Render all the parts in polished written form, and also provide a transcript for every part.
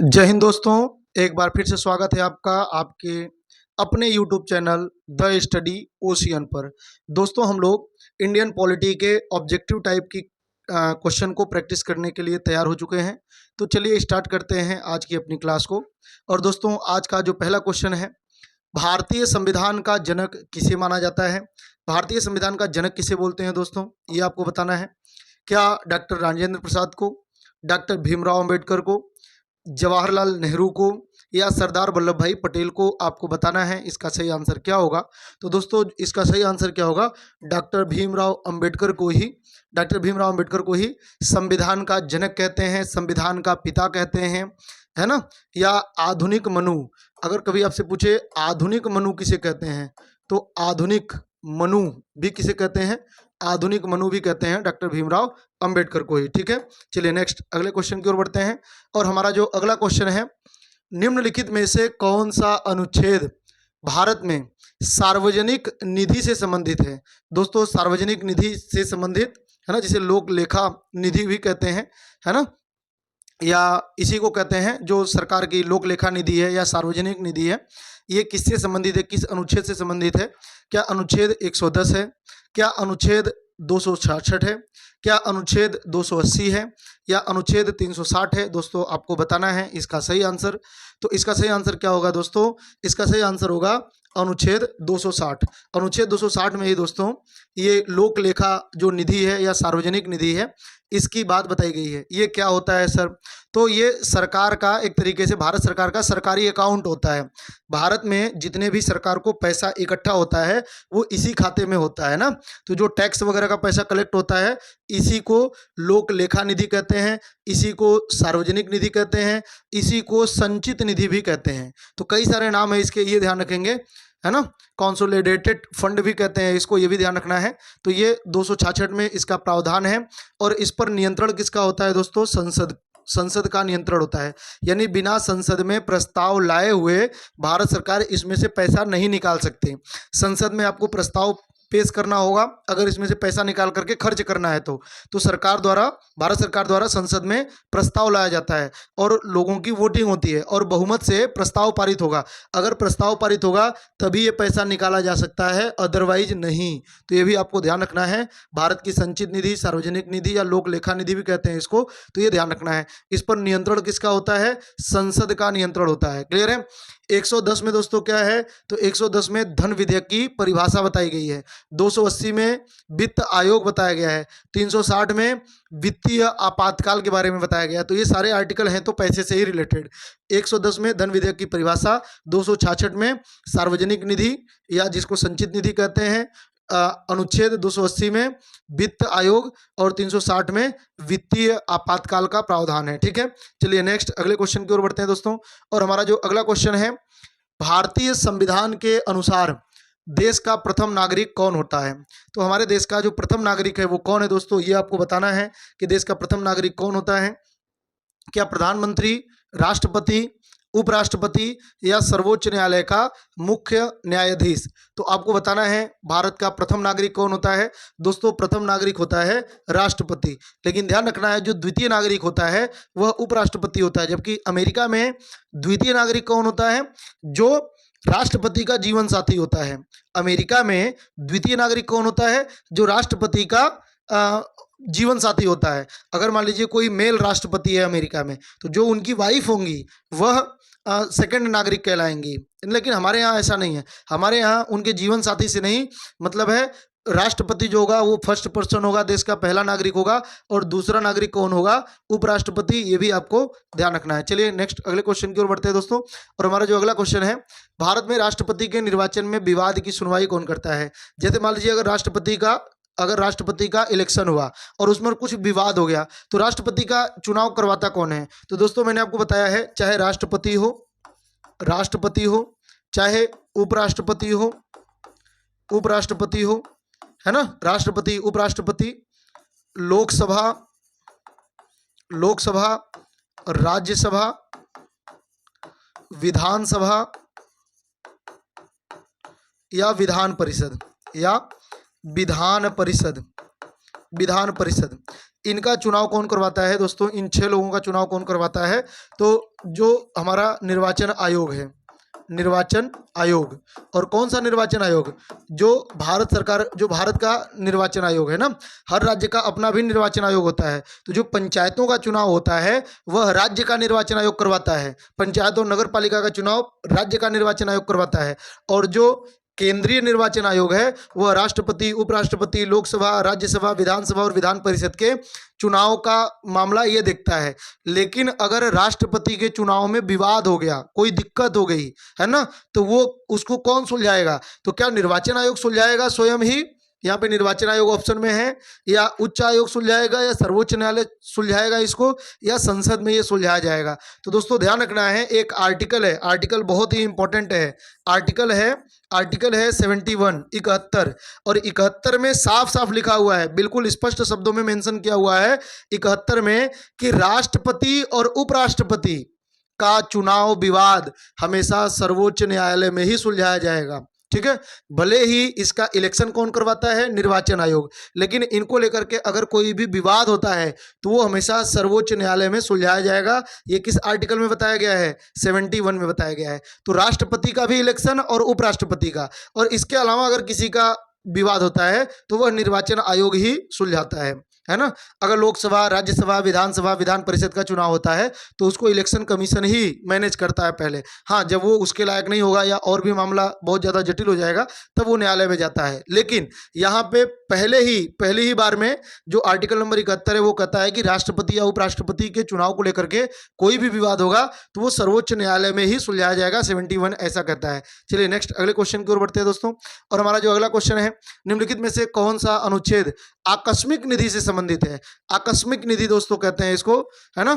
जय हिंद दोस्तों। एक बार फिर से स्वागत है आपका आपके अपने YouTube channel the study ocean पर। दोस्तों हम लोग इंडियन पॉलिटी के ऑब्जेक्टिव टाइप की क्वेश्चन को प्रैक्टिस करने के लिए तैयार हो चुके हैं। तो चलिए स्टार्ट करते हैं आज की अपनी क्लास को। और दोस्तों आज का जो पहला क्वेश्चन है, भारतीय संविधान का जनक किसे माना जाता है? भारतीय संविधान का जनक किसे बोलते हैं दोस्तों, ये आपको बताना है। क्या डॉक्टर राजेंद्र प्रसाद को, डॉक्टर भीमराव अंबेडकर को, जवाहरलाल नेहरू को या सरदार वल्लभ भाई पटेल को आपको बताना है इसका सही आंसर क्या होगा। तो दोस्तों इसका सही आंसर क्या होगा, डॉक्टर भीमराव अंबेडकर को ही, डॉक्टर भीमराव अंबेडकर को ही संविधान का जनक कहते हैं, संविधान का पिता कहते हैं, है ना। या आधुनिक मनु, अगर कभी आपसे पूछे आधुनिक मनु किसे कहते हैं, तो आधुनिक मनु भी किसे कहते हैं, आधुनिक मनु भी कहते हैं डॉक्टर भीमराव अंबेडकर को ही। ठीक है, चलिए नेक्स्ट अगले क्वेश्चन की ओर बढ़ते हैं। और हमारा जो अगला क्वेश्चन है, निम्नलिखित में से कौन सा अनुच्छेद भारत में सार्वजनिक निधि से संबंधित है? दोस्तों सार्वजनिक निधि से संबंधित है ना, जिसे लोक लेखा निधि भी कहते हैं, है ना, या इसी को कहते हैं जो सरकार की लोक लेखा निधि है या सार्वजनिक निधि है, ये किससे संबंधित है, किस अनुच्छेद से संबंधित है? क्या अनुच्छेद 110 है, क्या अनुच्छेद 266 है, क्या अनुच्छेद 280 है, या अनुच्छेद 360 है? दोस्तों आपको बताना है इसका सही आंसर। तो इसका सही आंसर क्या होगा दोस्तों, इसका सही आंसर होगा अनुच्छेद 260। अनुच्छेद 260 में ही दोस्तों ये लोक लेखा जो निधि है या सार्वजनिक निधि है, इसकी बात बताई गई है। ये क्या होता है सर? तो ये सरकार का एक तरीके से भारत सरकार का सरकारी अकाउंट होता है। भारत में जितने भी सरकार को पैसा इकट्ठा होता है वो इसी खाते में होता है ना। तो जो टैक्स वगैरह का पैसा कलेक्ट होता है इसी को लोक लेखा निधि कहते हैं, इसी को सार्वजनिक निधि कहते हैं, इसी को संचित निधि भी कहते हैं। तो कई सारे नाम है इसके, ये ध्यान रखेंगे, है ना। कंसोलिडेटेड फंड भी कहते हैं इसको, ये भी ध्यान रखना है। तो ये 266 में इसका प्रावधान है। और इस पर नियंत्रण किसका होता है दोस्तों? संसद का नियंत्रण होता है। यानी बिना संसद में प्रस्ताव लाए हुए भारत सरकार इसमें से पैसा नहीं निकाल सकती। संसद में आपको प्रस्ताव पेश करना होगा अगर इसमें से पैसा निकाल करके खर्च करना है तो सरकार द्वारा, भारत सरकार द्वारा संसद में प्रस्ताव लाया जाता है और लोगों की वोटिंग होती है और बहुमत से प्रस्ताव पारित होगा। अगर प्रस्ताव पारित होगा तभी ये पैसा निकाला जा सकता है, अदरवाइज नहीं। तो ये भी आपको ध्यान रखना है। भारत की संचित निधि, सार्वजनिक निधि या लोक लेखा निधि भी कहते हैं इसको, तो ये ध्यान रखना है। इस पर नियंत्रण किसका होता है? संसद का नियंत्रण होता है। क्लियर है। 110 में दोस्तों क्या है? तो 110 में धन विधेयक की परिभाषा बताई गई है। 280 में वित्त आयोग बताया गया है। 360 में वित्तीय आपातकाल के बारे में बताया गया है। तो ये सारे आर्टिकल हैं तो पैसे से ही रिलेटेड। 110 में धन विधेयक की परिभाषा, 266 में सार्वजनिक निधि या जिसको संचित निधि कहते हैं, अनुच्छेद 280 में वित्त आयोग और 360 में वित्तीय आपातकाल का प्रावधान है। ठीक है, चलिए नेक्स्ट अगले क्वेश्चन की ओर बढ़ते हैं दोस्तों। और हमारा जो अगला क्वेश्चन है, भारतीय संविधान के अनुसार देश का प्रथम नागरिक कौन होता है? तो हमारे देश का जो प्रथम नागरिक है वो कौन है दोस्तों, ये आपको बताना है कि देश का प्रथम नागरिक कौन होता है। क्या प्रधानमंत्री, राष्ट्रपति, उपराष्ट्रपति या सर्वोच्च न्यायालय का मुख्य न्यायाधीश? तो आपको बताना है भारत का प्रथम नागरिक कौन होता है। दोस्तों प्रथम नागरिक होता है राष्ट्रपति, लेकिन ध्यान रखना है जो द्वितीय नागरिक होता है वह उपराष्ट्रपति होता है। जबकि अमेरिका में द्वितीय नागरिक कौन होता है? जो राष्ट्रपति का जीवन साथी होता है। अमेरिका में द्वितीय नागरिक कौन होता है? जो राष्ट्रपति का जीवन साथी होता है। अगर मान लीजिए कोई मेल राष्ट्रपति है अमेरिका में, तो जो उनकी वाइफ होंगी वह सेकंड नागरिक कहलाएंगी। लेकिन हमारे यहाँ ऐसा नहीं है। हमारे यहाँ उनके जीवन साथी से नहीं मतलब है, राष्ट्रपति जो होगा वो फर्स्ट पर्सन होगा, देश का पहला नागरिक होगा, और दूसरा नागरिक कौन होगा? उपराष्ट्रपति। ये भी आपको ध्यान रखना है। चलिए नेक्स्ट अगले क्वेश्चन की ओर बढ़ते हैं दोस्तों। और हमारा जो अगला क्वेश्चन है, भारत में राष्ट्रपति के निर्वाचन में विवाद की सुनवाई कौन करता है? जैसे मान लीजिए अगर राष्ट्रपति का इलेक्शन हुआ और उसमें कुछ विवाद हो गया तो राष्ट्रपति का चुनाव करवाता कौन है? तो दोस्तों मैंने आपको बताया है, चाहे राष्ट्रपति हो, चाहे उपराष्ट्रपति हो, है ना, राष्ट्रपति, उपराष्ट्रपति, लोकसभा, राज्यसभा, विधानसभा या विधान परिषद, इनका चुनाव कौन करवाता है दोस्तों? इन 6 लोगों का चुनाव कौन करवाता है? तो जो हमारा निर्वाचन आयोग है, निर्वाचन आयोग। और कौन सा निर्वाचन आयोग? जो भारत सरकार, जो भारत का निर्वाचन आयोग है ना, हर राज्य का अपना भी निर्वाचन आयोग होता है। तो जो पंचायतों का चुनाव होता है वह राज्य का निर्वाचन आयोग करवाता है। पंचायत और नगर पालिका का चुनाव राज्य का निर्वाचन आयोग करवाता है। और जो केंद्रीय निर्वाचन आयोग है वह राष्ट्रपति, उपराष्ट्रपति, लोकसभा, राज्यसभा, विधानसभा और विधान परिषद के चुनाव का मामला ये देखता है। लेकिन अगर राष्ट्रपति के चुनाव में विवाद हो गया, कोई दिक्कत हो गई है ना, तो वो उसको कौन सुलझाएगा? तो क्या निर्वाचन आयोग सुलझाएगा स्वयं ही? यहाँ पे निर्वाचन आयोग ऑप्शन में है, या उच्च आयोग सुलझाएगा, या सर्वोच्च न्यायालय सुलझाएगा इसको, या संसद में ये सुलझाया जाएगा? तो दोस्तों ध्यान रखना है, एक आर्टिकल है, आर्टिकल बहुत ही इंपॉर्टेंट है, आर्टिकल है 71, 71। और 71 में साफ साफ लिखा हुआ है, बिल्कुल स्पष्ट शब्दों में मेंशन किया हुआ है 71 में, कि राष्ट्रपति और उपराष्ट्रपति का चुनाव विवाद हमेशा सर्वोच्च न्यायालय में ही सुलझाया जाएगा। ठीक है, भले ही इसका इलेक्शन कौन करवाता है? निर्वाचन आयोग, लेकिन इनको लेकर के अगर कोई भी विवाद होता है तो वो हमेशा सर्वोच्च न्यायालय में सुलझाया जाएगा। ये किस आर्टिकल में बताया गया है? 71 में बताया गया है। तो राष्ट्रपति का भी इलेक्शन और उपराष्ट्रपति का, और इसके अलावा अगर किसी का विवाद होता है तो वह निर्वाचन आयोग ही सुलझाता है ना। अगर लोकसभा, राज्यसभा, विधानसभा, विधान परिषद का चुनाव होता है तो उसको इलेक्शन कमीशन ही मैनेज करता है पहले। हाँ, जब वो उसके लायक नहीं होगा या और भी मामला बहुत ज़्यादा जटिल हो जाएगा तब वो न्यायालय में जाता है। लेकिन यहाँ पे पहली ही बार में जो आर्टिकल नंबर 71 है वो कहता है कि राष्ट्रपति या उपराष्ट्रपति के चुनाव को लेकर के कोई भी विवाद होगा तो वो सर्वोच्च न्यायालय में ही सुलझाया जाएगा। 71 ऐसा कहता है। चलिए नेक्स्ट अगले क्वेश्चन की ओर बढ़ते हैं दोस्तों। और हमारा जो अगला क्वेश्चन है, निम्नलिखित में से कौन सा अनुच्छेद आकस्मिक निधि से संबंधित है? आकस्मिक निधि दोस्तों कहते हैं इसको, है ना,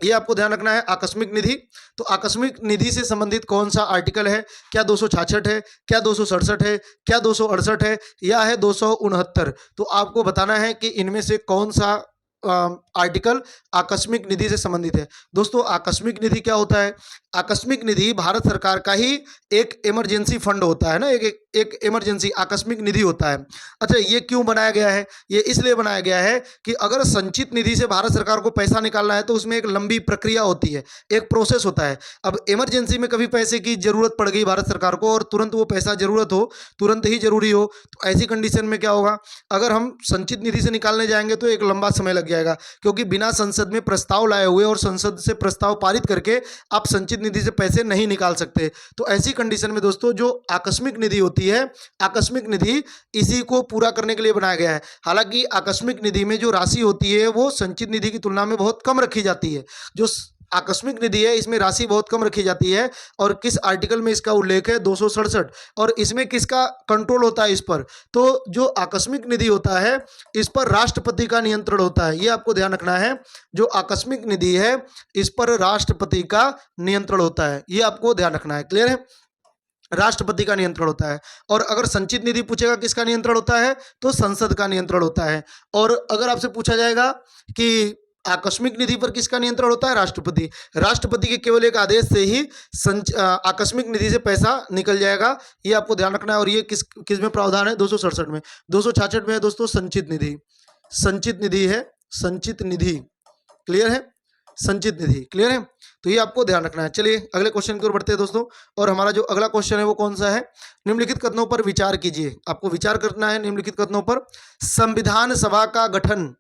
ये आपको ध्यान रखना है, आकस्मिक निधि। तो आकस्मिक निधि से संबंधित कौन सा आर्टिकल है? क्या 266 है, क्या 267 है, क्या 268 है, या है 269? तो आपको बताना है कि इनमें से कौन सा आर्टिकल आकस्मिक निधि से संबंधित है। दोस्तों आकस्मिक निधि क्या होता है? आकस्मिक निधि भारत सरकार का ही एक इमरजेंसी फंड होता है ना, एक इमरजेंसी आकस्मिक निधि होता है। अच्छा, ये क्यों बनाया गया है? ये इसलिए बनाया गया है कि अगर संचित निधि से भारत सरकार को पैसा निकालना है तो उसमें एक लंबी प्रक्रिया होती है, एक प्रोसेस होता है। अब इमरजेंसी में कभी पैसे की जरूरत पड़ गई भारत सरकार को और तुरंत वो पैसा जरूरत हो, तुरंत ही जरूरी हो, तो ऐसी कंडीशन में क्या होगा? अगर हम संचित निधि से निकालने जाएंगे तो एक लंबा समय लग जाएगा, क्योंकि बिना संसद में प्रस्ताव लाए हुए और संसद से प्रस्ताव पारित करके आप संचित निधि से पैसे नहीं निकाल सकते। तो ऐसी कंडीशन में दोस्तों जो आकस्मिक निधि होती है, आकस्मिक निधि इसी को पूरा करने के लिए बनाया गया है। हालांकि आकस्मिक निधि में जो राशि होती है वो संचित निधि की तुलना में बहुत कम रखी जाती है। जो आकस्मिक निधि है इसमें राशि बहुत कम रखी जाती है। और किस आर्टिकल में इसका उल्लेख है? 267। और इसमें किसका कंट्रोल होता है इस पर? तो जो आकस्मिक निधि होता है इस पर राष्ट्रपति का नियंत्रण होता है, ये आपको ध्यान रखना है। जो आकस्मिक निधि है इस पर राष्ट्रपति का नियंत्रण होता है, ये आपको ध्यान रखना है। क्लियर है? राष्ट्रपति का नियंत्रण होता है। और अगर संचित निधि पूछेगा किसका नियंत्रण होता है, तो संसद का नियंत्रण होता है। और अगर आपसे पूछा जाएगा कि आकस्मिक निधि पर किसका नियंत्रण होता है? राष्ट्रपति। राष्ट्रपति के केवल एक आदेश से ही आकस्मिक निधि से पैसा निकल जाएगा, ये आपको ध्यान रखना है। और ये किस में प्रावधान है? 267 में। 266 में है दोस्तों संचित निधि, संचित निधि है, संचित निधि। क्लियर है? संचित निधि क्लियर है, तो ये आपको ध्यान रखना है। चलिए अगले क्वेश्चन की ओर बढ़ते हैं दोस्तों। और हमारा जो अगला क्वेश्चन है वो कौन सा है? निम्नलिखित कथनों पर विचार कीजिए। आपको विचार करना है निम्नलिखित कथनों पर। संविधान सभा का गठन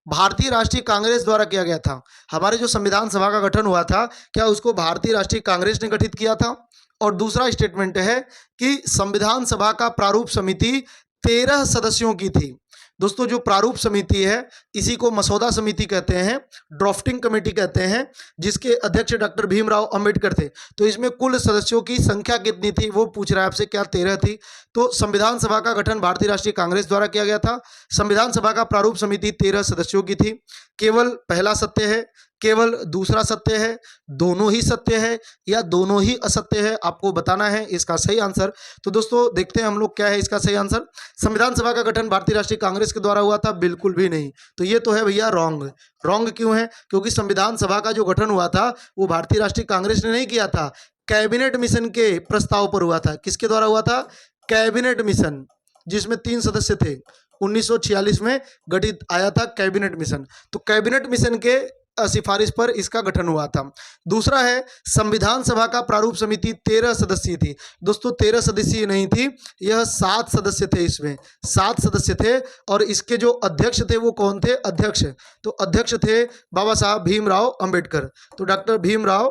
भारतीय राष्ट्रीय कांग्रेस द्वारा किया गया था। हमारे जो संविधान सभा का गठन हुआ था, क्या उसको भारतीय राष्ट्रीय कांग्रेस ने गठित किया था? और दूसरा स्टेटमेंट है कि संविधान सभा का प्रारूप समिति 13 सदस्यों की थी। दोस्तों जो प्रारूप समिति है इसी को मसौदा समिति कहते हैं, ड्राफ्टिंग कमेटी कहते हैं, जिसके अध्यक्ष डॉक्टर भीमराव अंबेडकर थे। तो इसमें कुल सदस्यों की संख्या कितनी थी वो पूछ रहा है आपसे, क्या 13 थी? तो संविधान सभा का गठन भारतीय राष्ट्रीय कांग्रेस द्वारा किया गया था। संविधान सभा का प्रारूप समिति 13 सदस्यों की थी। केवल पहला सत्य है, केवल दूसरा सत्य है, दोनों ही सत्य है, या दोनों ही असत्य है? आपको बताना है इसका सही आंसर। तो दोस्तों देखते हैं हम लोग क्या है इसका सही आंसर। संविधान सभा का गठन भारतीय राष्ट्रीय कांग्रेस के द्वारा हुआ था? बिल्कुल भी नहीं। तो ये तो है भैया रॉन्ग। रॉन्ग क्यों है? क्योंकि संविधान सभा का जो गठन हुआ था वो भारतीय राष्ट्रीय कांग्रेस ने नहीं किया था, कैबिनेट मिशन के प्रस्ताव पर हुआ था। किसके द्वारा हुआ था? कैबिनेट मिशन, जिसमें 3 सदस्य थे, 1946 में गठित आया था कैबिनेट मिशन। तो कैबिनेट मिशन के सिफारिश पर इसका गठन हुआ था। दूसरा है संविधान सभा का प्रारूप समिति 13 सदस्यीय थी। दोस्तों 13 सदस्यीय नहीं थी, यह 7 सदस्य थे, इसमें 7 सदस्य थे। और इसके जो अध्यक्ष थे वो कौन थे? अध्यक्ष, तो अध्यक्ष थे बाबा साहब भीमराव अंबेडकर। तो डॉक्टर भीमराव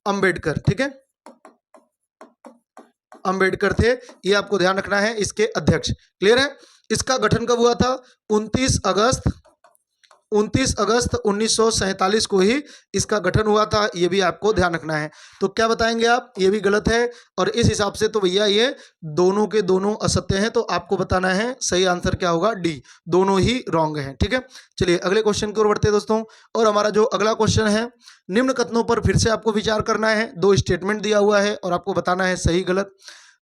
अंबेडकर, ठीक है, अंबेडकर थे, ये आपको ध्यान रखना है, इसके अध्यक्ष। क्लियर है? इसका गठन कब हुआ था? 29 अगस्त 1947 को ही इसका गठन हुआ था, ये भी आपको ध्यान रखना है। तो क्या बताएंगे आप? ये भी गलत है, और इस हिसाब से तो भैया ये दोनों के दोनों असत्य हैं। तो आपको बताना है सही आंसर क्या होगा, डी, दोनों ही रॉन्ग हैं। ठीक है, चलिए अगले क्वेश्चन की ओर बढ़ते हैं दोस्तों। और हमारा जो अगला क्वेश्चन है, निम्न कथनों पर फिर से आपको विचार करना है। 2 स्टेटमेंट दिया हुआ है और आपको बताना है सही गलत।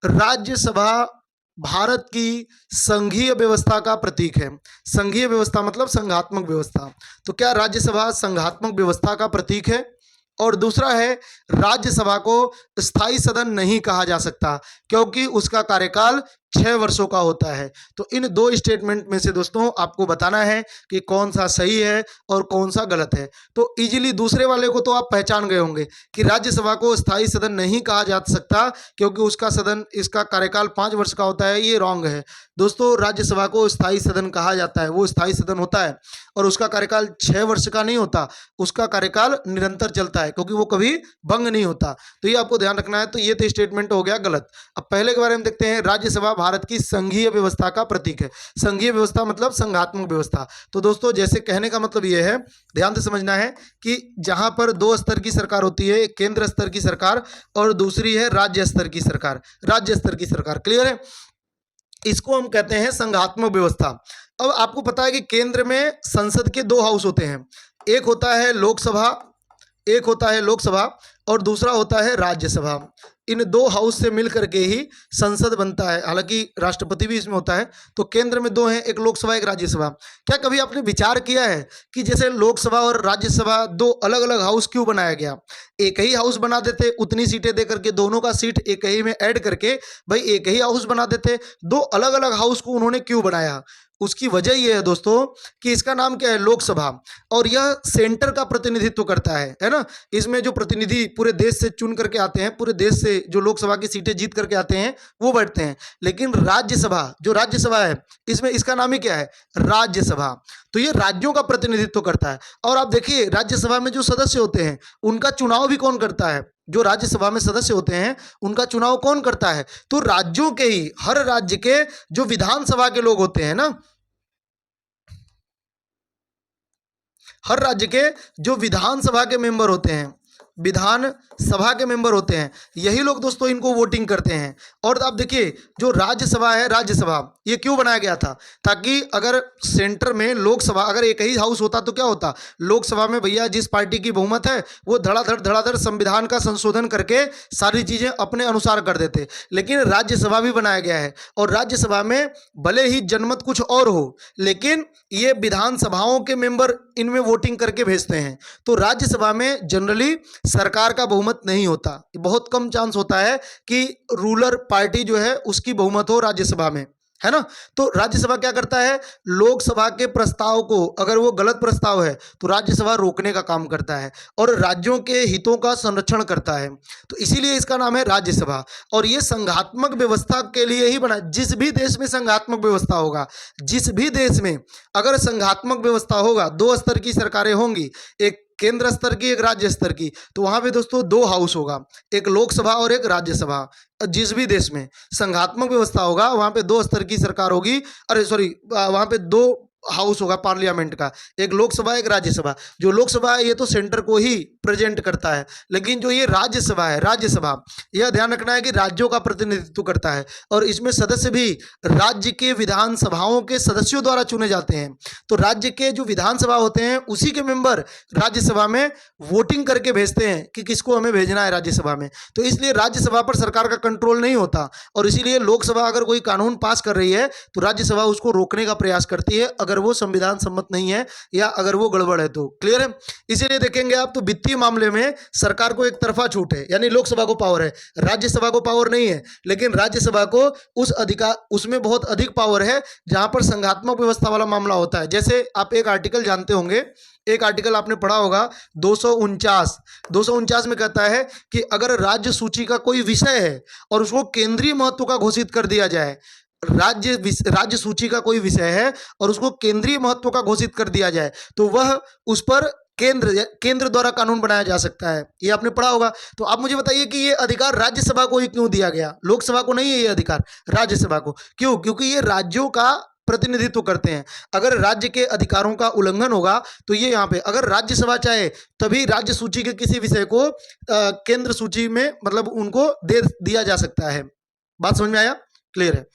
राज्यसभा भारत की संघीय व्यवस्था का प्रतीक है। संघीय व्यवस्था मतलब संघात्मक व्यवस्था। तो क्या राज्यसभा संघात्मक व्यवस्था का प्रतीक है? और दूसरा है, राज्यसभा को स्थायी सदन नहीं कहा जा सकता क्योंकि उसका कार्यकाल 6 वर्षों का होता है। तो इन 2 स्टेटमेंट में से दोस्तों आपको बताना है कि कौन सा सही है और कौन सा गलत है। तो इजीली दूसरे वाले को तो आप पहचान गए होंगे कि राज्यसभा को स्थायी सदन नहीं कहा जा सकता क्योंकि इसका कार्यकाल 5 वर्ष का होता है, ये रॉन्ग है। दोस्तों राज्यसभा को स्थायी सदन कहा जाता है, वो स्थायी सदन होता है और उसका कार्यकाल 6 वर्ष का नहीं होता, उसका कार्यकाल निरंतर चलता है क्योंकि वो कभी भंग नहीं होता। तो ये आपको ध्यान रखना है। तो ये तो स्टेटमेंट हो गया गलत। अब पहले के बारे में देखते हैं। राज्यसभा भारत की संघीय व्यवस्था का प्रतीक है। संघीय व्यवस्था मतलब संघात्मक व्यवस्था। तो दोस्तों जैसे कहने का मतलब ये है, ध्यान से समझना है कि जहां पर 2 स्तर की सरकार होती है, एक केंद्र स्तर की सरकार और दूसरी है राज्य स्तर की सरकार। राज्य स्तर की सरकार, क्लियर है? इसको हम कहते हैं संघात्मक व्यवस्था। अब आपको पता है कि केंद्र में संसद के 2 हाउस होते हैं, एक होता है लोकसभा और दूसरा होता है राज्यसभा। इन 2 हाउस से मिल करके ही संसद बनता है, हालांकि राष्ट्रपति भी इसमें होता है। तो केंद्र में 2 हैं, एक लोकसभा एक राज्यसभा। क्या कभी आपने विचार किया है कि जैसे लोकसभा और राज्यसभा 2 अलग अलग हाउस क्यों बनाया गया? एक ही हाउस बना देते, उतनी सीटें दे करके, दोनों का सीट एक ही में ऐड करके भाई एक ही हाउस बना देते। 2 अलग अलग हाउस को उन्होंने क्यों बनाया? उसकी वजह यह है दोस्तों कि इसका नाम क्या है? लोकसभा, और यह सेंटर का प्रतिनिधित्व करता है ना। इसमें जो प्रतिनिधि पूरे देश से चुन करके आते हैं, पूरे देश से जो लोकसभा की सीटें जीत करके आते हैं वो बैठते हैं। लेकिन राज्यसभा, जो राज्यसभा है, इसमें इसका नाम ही क्या है? राज्यसभा। तो ये राज्यों का प्रतिनिधित्व करता है। और आप देखिए राज्यसभा में जो सदस्य होते हैं उनका चुनाव भी कौन करता है? जो राज्यसभा में सदस्य होते हैं उनका चुनाव कौन करता है? तो राज्यों के ही, हर राज्य के जो विधानसभा के लोग होते हैं ना, हर राज्य के जो विधानसभा के मेंबर होते हैं, विधानसभा के मेंबर होते हैं, यही लोग दोस्तों इनको वोटिंग करते हैं। और आप देखिए जो राज्यसभा है, राज्यसभा ये क्यों बनाया गया था? ताकि अगर सेंटर में लोकसभा, अगर एक ही हाउस होता तो क्या होता? लोकसभा में भैया जिस पार्टी की बहुमत है वो धड़ाधड़ संविधान का संशोधन करके सारी चीजें अपने अनुसार कर देते। लेकिन राज्यसभा भी बनाया गया है और राज्यसभा में भले ही जनमत कुछ और हो, लेकिन ये विधानसभाओं के मेंबर इनमें वोटिंग करके भेजते हैं। तो राज्यसभा में जनरली सरकार का बहुमत नहीं होता, बहुत कम चांस होता है कि रूलर पार्टी जो है उसकी बहुमत हो राज्यसभा में, है ना। तो राज्यसभा क्या करता है? लोकसभा के प्रस्ताव को, अगर वो गलत प्रस्ताव है तो राज्यसभा रोकने का काम करता है और राज्यों के हितों का संरक्षण करता है। तो इसीलिए इसका नाम है राज्यसभा। और ये संघात्मक व्यवस्था के लिए ही बना। जिस भी देश में संघात्मक व्यवस्था होगा, जिस भी देश में अगर संघात्मक व्यवस्था होगा, 2 स्तर की सरकारें होंगी, एक केंद्र स्तर की एक राज्य स्तर की, तो वहां पे दोस्तों 2 हाउस होगा, एक लोकसभा और एक राज्यसभा। जिस भी देश में संघात्मक व्यवस्था होगा वहां पे 2 स्तर की सरकार होगी, अरे सॉरी, वहां पे 2 हाउस होगा पार्लियामेंट का, एक लोकसभा एक राज्यसभा। जो लोकसभा है ये तो सेंटर को ही प्रेजेंट करता है, लेकिन जो ये राज्यसभा है, राज्यसभा, यह ध्यान रखना है कि राज्यों का प्रतिनिधित्व करता है और इसमें सदस्य भी राज्य के विधानसभाओं के सदस्यों द्वारा चुने जाते हैं। तो राज्य के जो विधानसभा होते हैं उसी के मेंबर राज्यसभा में वोटिंग करके भेजते हैं कि किसको हमें भेजना है राज्यसभा में। तो इसलिए राज्यसभा पर सरकार का कंट्रोल नहीं होता और इसीलिए लोकसभा अगर कोई कानून पास कर रही है तो राज्यसभा उसको रोकने का प्रयास करती है अगर वो संविधान सम्मत नहीं है या अगर वो गड़बड़ है तो। क्लियर है? इसीलिए देखेंगे आप तो वित्तीय मामले में सरकार को एक तरफा छूट है, यानी लोकसभा को पावर है, राज्यसभा को पावर नहीं है। लेकिन राज्यसभा को उस अधिकार, उसमें बहुत अधिक पावर है जहां पर संघात्मक व्यवस्था वाला मामला होता है। जैसे आप एक आर्टिकल जानते होंगे, एक आर्टिकल आपने पढ़ा होगा 249 में कहता है कि अगर राज्य सूची का कोई विषय है और उसको केंद्रीय महत्व का घोषित कर दिया जाए, राज्य सूची का कोई विषय है और उसको केंद्रीय महत्व का घोषित कर दिया जाए, तो वह उस पर केंद्र द्वारा कानून बनाया जा सकता है। ये आपने पढ़ा होगा। तो आप मुझे बताइए कि ये अधिकार राज्यसभा को ही क्यों दिया गया, लोकसभा को नहीं है ये अधिकार, राज्यसभा को। क्यों? क्योंकि ये राज्यों का प्रतिनिधित्व करते हैं। अगर राज्य के अधिकारों का उल्लंघन होगा तो ये यहाँ पे, अगर राज्यसभा चाहे तभी राज्य सूची के किसी विषय को केंद्र सूची में मतलब उनको दे दिया जा सकता है। बात समझ में आया? क्लियर है?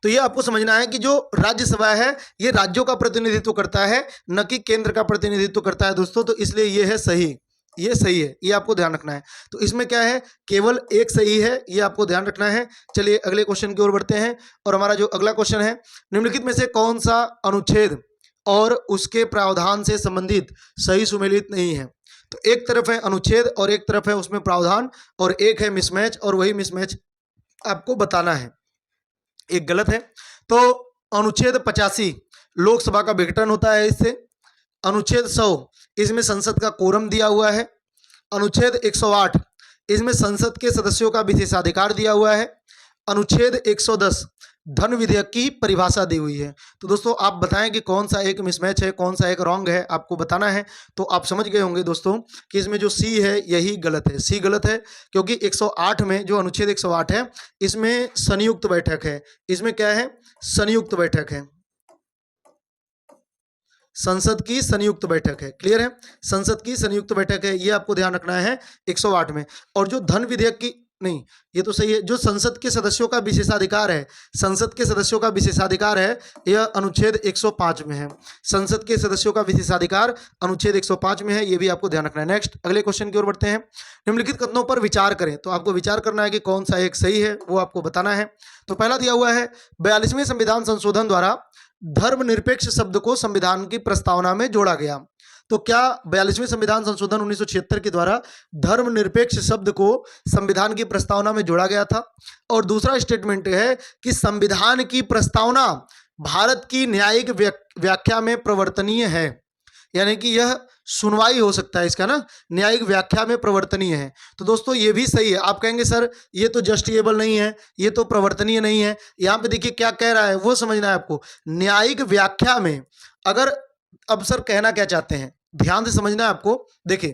तो ये आपको समझना है कि जो राज्यसभा है ये राज्यों का प्रतिनिधित्व करता है, न कि केंद्र का प्रतिनिधित्व करता है दोस्तों। तो इसलिए ये है सही, ये सही है, ये आपको ध्यान रखना है। तो इसमें क्या है, केवल एक सही है, ये आपको ध्यान रखना है। चलिए अगले क्वेश्चन की ओर बढ़ते हैं। और हमारा जो अगला क्वेश्चन है, निम्नलिखित में से कौन सा अनुच्छेद और उसके प्रावधान से संबंधित सही सुमेलित नहीं है? तो एक तरफ है अनुच्छेद और एक तरफ है उसमें प्रावधान और एक है मिसमैच, और वही मिसमैच आपको बताना है। एक गलत है। तो अनुच्छेद 85 लोकसभा का विघटन होता है इससे। अनुच्छेद 100 इसमें संसद का कोरम दिया हुआ है। अनुच्छेद 108 इसमें संसद के सदस्यों का विशेषाधिकार दिया हुआ है। अनुच्छेद 110 धन विधेयक की परिभाषा दी हुई है। तो दोस्तों आप बताएं कि कौन सा एक मिसमैच है, कौन सा एक रॉन्ग है, आपको बताना है। तो आप समझ गए होंगे दोस्तों कि इसमें जो सी है यही गलत है। सी गलत है क्योंकि 108 में, जो अनुच्छेद 108 है, इसमें संयुक्त बैठक है। इसमें क्या है? संयुक्त बैठक है, संसद की संयुक्त बैठक है। क्लियर है? संसद की संयुक्त बैठक है, ये आपको ध्यान रखना है 108 में। और जो धन विधेयक की, नहीं ये तो सही है, जो संसद के सदस्यों का विशेषाधिकार है, संसद के सदस्यों का विशेषाधिकार है, यह अनुच्छेद 105 में है। संसद के सदस्यों का विशेषाधिकार अनुच्छेद 105 में है, ये भी आपको ध्यान रखना है। नेक्स्ट अगले क्वेश्चन की ओर बढ़ते हैं। निम्नलिखित कथनों पर विचार करें। तो आपको विचार करना है कि कौन सा एक सही है, वो आपको बताना है। तो पहला दिया हुआ है 42वें संविधान संशोधन द्वारा धर्मनिरपेक्ष शब्द को संविधान की प्रस्तावना में जोड़ा गया। तो क्या 42वें संविधान संशोधन 1976 के द्वारा धर्मनिरपेक्ष शब्द को संविधान की प्रस्तावना में जोड़ा गया था? और दूसरा स्टेटमेंट है कि संविधान की प्रस्तावना भारत की न्यायिक व्याख्या में प्रवर्तनीय है, यानी कि यह सुनवाई हो सकता है इसका ना, न्यायिक व्याख्या में प्रवर्तनीय है। तो दोस्तों ये भी सही है। आप कहेंगे सर ये तो जस्टिएबल नहीं है, ये तो प्रवर्तनीय नहीं है। यहाँ पे देखिए क्या कह रहा है, वो समझना है आपको। न्यायिक व्याख्या में, अगर, अब सर कहना क्या चाहते हैं, ध्यान से समझना है आपको। देखिए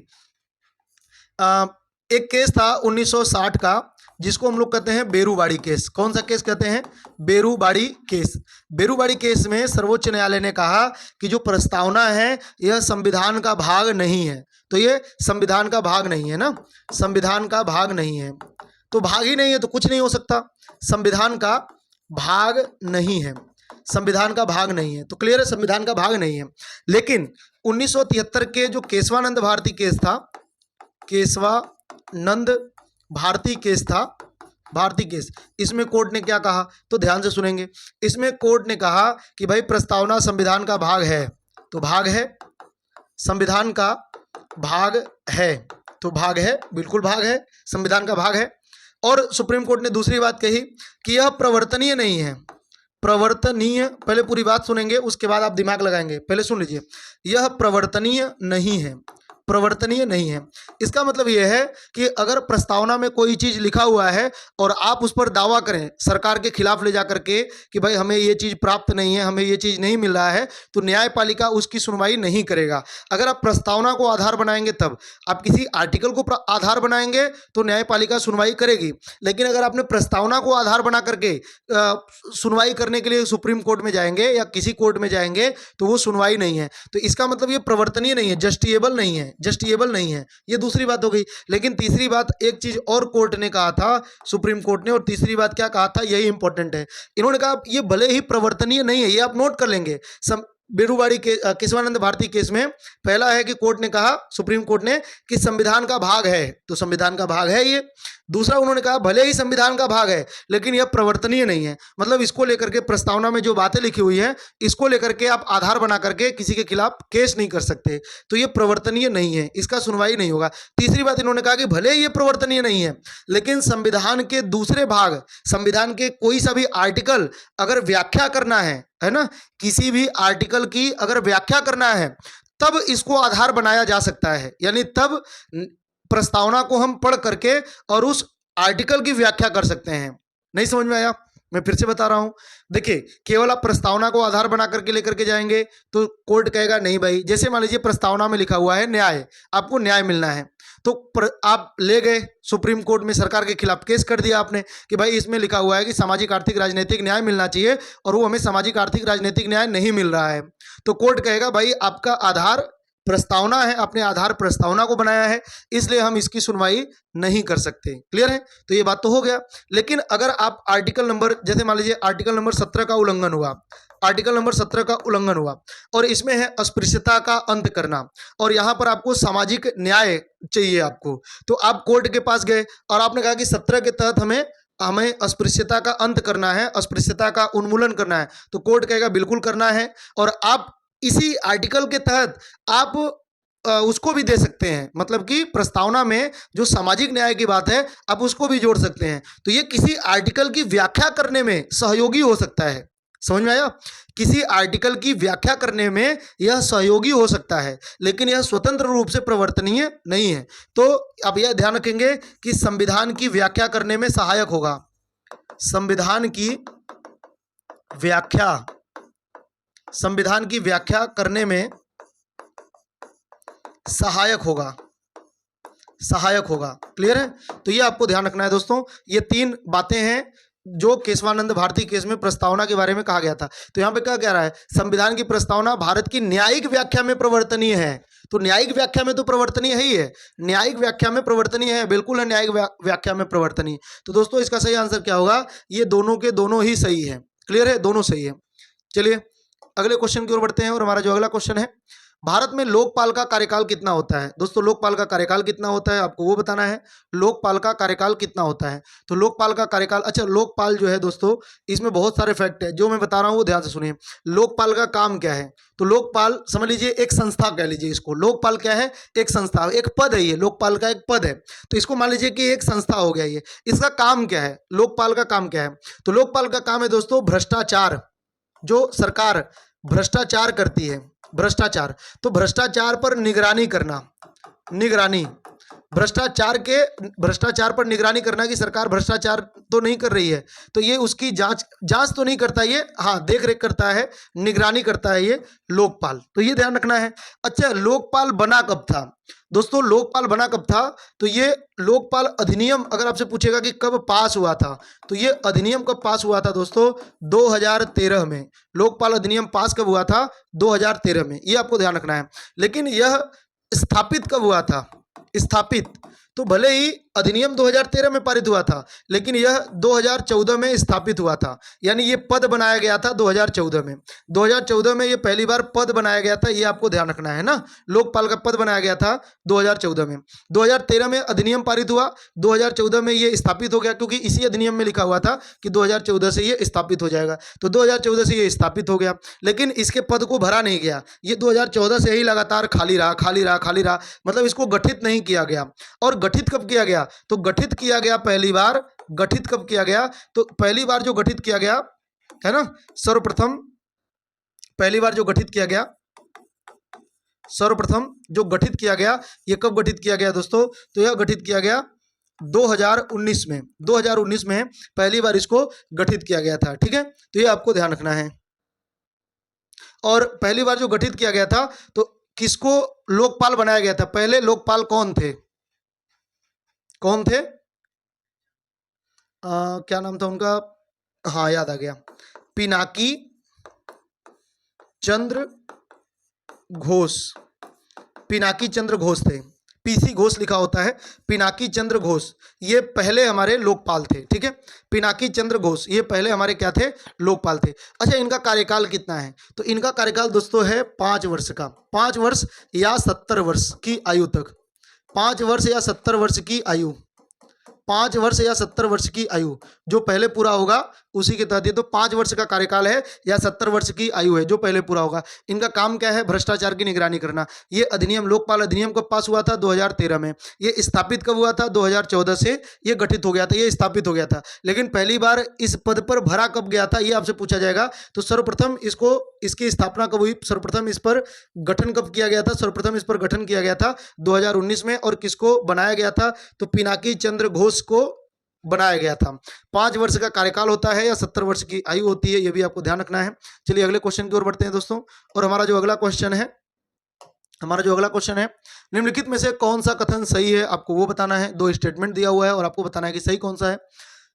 एक केस था 1960 का, जिसको हम लोग कहते हैं बेरूबाड़ी केस। कौन सा केस कहते हैं? बेरूबाड़ी केस। बेरूबाड़ी केस में सर्वोच्च न्यायालय ने कहा कि जो प्रस्तावना है यह संविधान का भाग नहीं है। तो ये संविधान का भाग नहीं है ना, संविधान का भाग नहीं है। तो भाग ही नहीं है तो कुछ नहीं हो सकता, संविधान का भाग नहीं है, संविधान का भाग नहीं है। तो क्लियर है, संविधान का भाग नहीं है। लेकिन 1973 के जो केशवानंद भारती केस था, केशवानंद भारती केस था, भारती केस, इसमें कोर्ट ने क्या कहा? तो ध्यान से सुनेंगे। इसमें कोर्ट ने कहा कि भाई प्रस्तावना संविधान का भाग है, तो भाग है, संविधान का भाग है, तो भाग है, बिल्कुल भाग है, संविधान का भाग है। और सुप्रीम कोर्ट ने दूसरी बात कही कि यह प्रवर्तनीय नहीं है। प्रवर्तनीय, पहले पूरी बात सुनेंगे उसके बाद आप दिमाग लगाएंगे, पहले सुन लीजिए। यह प्रवर्तनीय नहीं है, प्रवर्तनीय नहीं है। इसका मतलब यह है कि अगर प्रस्तावना में कोई चीज़ लिखा हुआ है और आप उस पर दावा करें सरकार के खिलाफ ले जा करके कि भाई हमें ये चीज़ प्राप्त नहीं है, हमें ये चीज़ नहीं मिल रहा है, तो न्यायपालिका उसकी सुनवाई नहीं करेगा। अगर आप प्रस्तावना को आधार बनाएंगे तब, आप किसी आर्टिकल को आधार बनाएंगे तो न्यायपालिका सुनवाई करेगी। लेकिन अगर आपने प्रस्तावना को आधार बना करके सुनवाई करने के लिए सुप्रीम कोर्ट में जाएंगे या किसी कोर्ट में जाएंगे तो वो सुनवाई नहीं है। तो इसका मतलब ये प्रवर्तनीय नहीं है, जस्टिएबल नहीं है, जस्टिएबल नहीं है। ये दूसरी बात हो गई। लेकिन तीसरी बात, एक चीज और कोर्ट ने कहा था, सुप्रीम कोर्ट ने, और तीसरी बात क्या कहा था, यही इंपॉर्टेंट है। इन्होंने कहा ये भले ही प्रवर्तनीय नहीं है, ये आप नोट कर लेंगे, बेरुवाड़ी के केशवानंद भारती केस में पहला है कि कोर्ट ने कहा, सुप्रीम कोर्ट ने, कि संविधान का भाग है, तो संविधान का भाग है ये। दूसरा उन्होंने कहा भले ही संविधान का भाग है लेकिन यह प्रवर्तनीय नहीं है, मतलब इसको लेकर के प्रस्तावना में जो बातें लिखी हुई है इसको लेकर के आप आधार बना करके किसी के खिलाफ केस नहीं कर सकते, तो ये प्रवर्तनीय नहीं है, इसका सुनवाई नहीं होगा। तीसरी बात इन्होंने कहा कि भले ही ये प्रवर्तनीय नहीं है लेकिन संविधान के दूसरे भाग, संविधान के कोई सा भी आर्टिकल अगर व्याख्या करना है ना, किसी भी आर्टिकल की अगर व्याख्या करना है तब इसको आधार बनाया जा सकता है, यानी तब प्रस्तावना को हम पढ़ करके और उस आर्टिकल की व्याख्या कर सकते हैं। नहीं समझ में आया? मैं फिर से बता रहा हूं, देखिए केवल आप प्रस्तावना को आधार बना करके लेकर के जाएंगे तो कोर्ट कहेगा नहीं भाई, जैसे मान लीजिए प्रस्तावना में लिखा हुआ है न्याय, आपको न्याय मिलना है, तो आप ले गए सुप्रीम कोर्ट में, सरकार के खिलाफ केस कर दिया आपने कि भाई इसमें लिखा हुआ है कि सामाजिक आर्थिक राजनीतिक न्याय मिलना चाहिए और वो हमें सामाजिक आर्थिक राजनीतिक न्याय नहीं मिल रहा है, तो कोर्ट कहेगा भाई आपका आधार प्रस्तावना है, आपने आधार प्रस्तावना को बनाया है, इसलिए हम इसकी सुनवाई नहीं कर सकते। क्लियर है? तो ये बात तो हो गया। लेकिन अगर आप आर्टिकल नंबर, जैसे मान लीजिए आर्टिकल नंबर 17 का उल्लंघन हुआ, आर्टिकल नंबर 17 का उल्लंघन हुआ और इसमें है अस्पृश्यता का अंत करना, और यहाँ पर आपको सामाजिक न्याय चाहिए आपको, तो आप कोर्ट के पास गए और आपने कहा कि 17 के तहत हमें अस्पृश्यता का अंत करना है, अस्पृश्यता का उन्मूलन करना है, तो कोर्ट कहेगा बिल्कुल करना है, और आप इसी आर्टिकल के तहत आप उसको भी दे सकते हैं, मतलब कि प्रस्तावना में जो सामाजिक न्याय की बात है आप उसको भी जोड़ सकते हैं, तो ये किसी आर्टिकल की व्याख्या करने में सहयोगी हो सकता है। समझ में आया? किसी आर्टिकल की व्याख्या करने में यह सहयोगी हो सकता है लेकिन यह स्वतंत्र रूप से प्रवर्तनीय नहीं है। तो अब यह ध्यान रखेंगे कि संविधान की व्याख्या करने में सहायक होगा, संविधान की व्याख्या, संविधान की व्याख्या करने में सहायक होगा, सहायक होगा। क्लियर है? तो ये आपको ध्यान रखना है दोस्तों, ये तीन बातें हैं जो केशवानंद भारती केस में प्रस्तावना के बारे में कहा गया था। तो यहाँ पे क्या कह रहा है, संविधान की प्रस्तावना भारत की न्यायिक व्याख्या में प्रवर्तनीय है, तो न्यायिक व्याख्या में तो प्रवर्तनीय ही है, न्यायिक व्याख्या में प्रवर्तनीय है, बिल्कुल है, न्यायिक व्याख्या में प्रवर्तनीय। तो दोस्तों इसका सही आंसर क्या होगा, ये दोनों के दोनों ही सही है। क्लियर है? दोनों सही है। चलिए अगले क्वेश्चन की ओर बढ़ते हैं, और हमारा जो अगला क्वेश्चन है, भारत में लोकपाल का कार्यकाल कितना होता है? दोस्तों लोकपाल का कार्यकाल कितना होता है आपको वो बताना है, लोकपाल का कार्यकाल कितना होता है। तो लोकपाल का कार्यकाल, अच्छा लोकपाल जो है दोस्तों इसमें बहुत सारे फैक्ट है जो मैं बता रहा हूँ वो ध्यान से सुनिए। लोकपाल का काम क्या है, तो लोकपाल समझ लीजिए एक संस्था कह लीजिए इसको, लोकपाल क्या है, एक संस्था, एक पद है, ये लोकपाल का एक पद है, तो इसको मान लीजिए कि एक संस्था हो गया ये। इसका काम क्या है, लोकपाल का काम क्या है, तो लोकपाल का काम है दोस्तों भ्रष्टाचार, जो सरकार भ्रष्टाचार करती है, भ्रष्टाचार, तो भ्रष्टाचार पर निगरानी करना, निगरानी, भ्रष्टाचार पर निगरानी करना कि सरकार भ्रष्टाचार तो नहीं कर रही है, तो ये उसकी जांच तो नहीं करता ये, हाँ देख रेख करता है, निगरानी करता है ये लोकपाल, तो ये ध्यान रखना है। अच्छा लोकपाल बना कब था दोस्तों, लोकपाल बना कब था, तो ये लोकपाल अधिनियम अगर आपसे पूछेगा कि कब पास हुआ था, तो ये अधिनियम कब पास हुआ था दोस्तों, 2013 में। लोकपाल अधिनियम पास कब हुआ था, 2013 में, ये आपको ध्यान रखना है। लेकिन यह स्थापित कब हुआ था, स्थापित, तो भले ही अधिनियम 2013 में पारित हुआ था लेकिन यह 2014 में स्थापित हुआ था, यानी ये पद बनाया गया था 2014 में, 2014 में ये पहली बार पद बनाया गया था, ये आपको ध्यान रखना है ना, लोकपाल का पद बनाया गया था 2014 में। 2013 में अधिनियम पारित हुआ, 2014 में ये स्थापित हो गया, क्योंकि इसी अधिनियम में लिखा हुआ था कि 2014 से ये स्थापित हो जाएगा, तो 2014 से ये स्थापित हो गया, लेकिन इसके पद को भरा नहीं गया, ये 2014 से ही लगातार खाली रहा, खाली रहा, खाली रहा, मतलब इसको गठित नहीं किया गया। और गठित कब किया गया, तो गठित किया गया पहली बार, गठित कब किया गया, तो पहली बार जो गठित किया गया है ना, सर्वप्रथम पहली बार जो गठित किया गया, सर्वप्रथम जो गठित किया गया, ये कब गठित किया गया दोस्तों, तो यह गठित किया गया 2019 में, 2019 में पहली बार इसको गठित किया गया था। ठीक है, तो ये आपको ध्यान रखना है। और पहली बार जो गठित किया गया था तो किसको लोकपाल बनाया गया था, पहले लोकपाल कौन थे, कौन थे, क्या नाम था उनका, हाँ याद आ गया, पिनाकी चंद्र घोष, पिनाकी चंद्र घोष थे, पीसी घोष लिखा होता है, पिनाकी चंद्र घोष, ये पहले हमारे लोकपाल थे। ठीक है, पिनाकी चंद्र घोष ये पहले हमारे क्या थे, लोकपाल थे। अच्छा, इनका कार्यकाल कितना है? तो इनका कार्यकाल दोस्तों है 5 वर्ष का, 5 वर्ष या 70 वर्ष की आयु तक, 5 वर्ष या 70 वर्ष की आयु, 5 वर्ष या 70 वर्ष की आयु जो पहले पूरा होगा उसी के तहत ये तो 5 वर्ष का कार्यकाल है या 70 वर्ष की आयु है जो पहले पूरा होगा। इनका काम क्या है? भ्रष्टाचार की निगरानी करना। ये अधिनियम, लोकपाल अधिनियम कब पास हुआ था? 2013 में। ये स्थापित कब हुआ था? 2014 से ये गठित हो गया था, ये स्थापित हो गया था। लेकिन पहली बार इस पद पर भरा कब गया था, ये आपसे पूछा जाएगा। तो सर्वप्रथम इसको, इसकी स्थापना कब हुई, सर्वप्रथम इस पर गठन कब किया गया था? सर्वप्रथम इस पर गठन किया गया था 2019 में। और किसको बनाया गया था? तो पिनाकी चंद्र घोष को बनाया गया था। 5 वर्ष का कार्यकाल होता है या 70 वर्ष की आयु होती है, यह भी आपको ध्यान रखना है। चलिए अगले क्वेश्चन की ओर बढ़ते हैं दोस्तों। और हमारा जो अगला क्वेश्चन है, निम्नलिखित में से कौन सा कथन सही है, आपको वो बताना है। 2 स्टेटमेंट दिया हुआ है और आपको बताना है कि सही कौन सा है।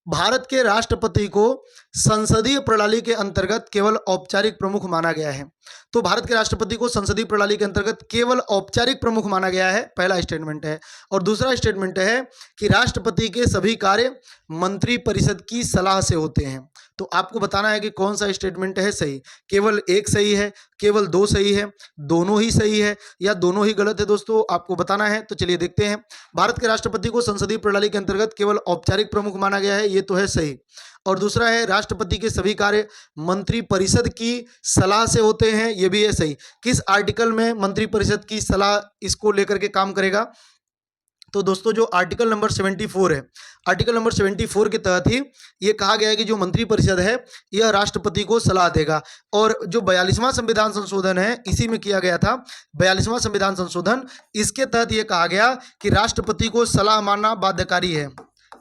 भारत के राष्ट्रपति को संसदीय प्रणाली के अंतर्गत केवल औपचारिक प्रमुख माना गया है। तो भारत के राष्ट्रपति को संसदीय प्रणाली के अंतर्गत केवल औपचारिक प्रमुख माना गया है, पहला स्टेटमेंट है। और दूसरा स्टेटमेंट है कि राष्ट्रपति के सभी कार्य मंत्रिपरिषद की सलाह से होते हैं। तो आपको बताना है कि कौन सा स्टेटमेंट है सही। केवल एक सही है, केवल 2 सही है, दोनों ही सही है या दोनों ही गलत है दोस्तों, आपको बताना है। तो चलिए देखते हैं। भारत के राष्ट्रपति को संसदीय प्रणाली के अंतर्गत केवल औपचारिक प्रमुख माना गया है, ये तो है सही। और दूसरा है राष्ट्रपति के सभी कार्य मंत्रिपरिषद की सलाह से होते हैं, ये भी है सही। किस आर्टिकल में मंत्रिपरिषद की सलाह इसको लेकर के काम करेगा? तो दोस्तों जो आर्टिकल नंबर 74 है, आर्टिकल नंबर 74 के तहत ही ये कहा गया है कि जो मंत्रिपरिषद है यह राष्ट्रपति को सलाह देगा। और जो 42वां संविधान संशोधन है इसी में किया गया था, 42वां संविधान संशोधन, इसके तहत ये कहा गया कि राष्ट्रपति को सलाह मानना बाध्यकारी है।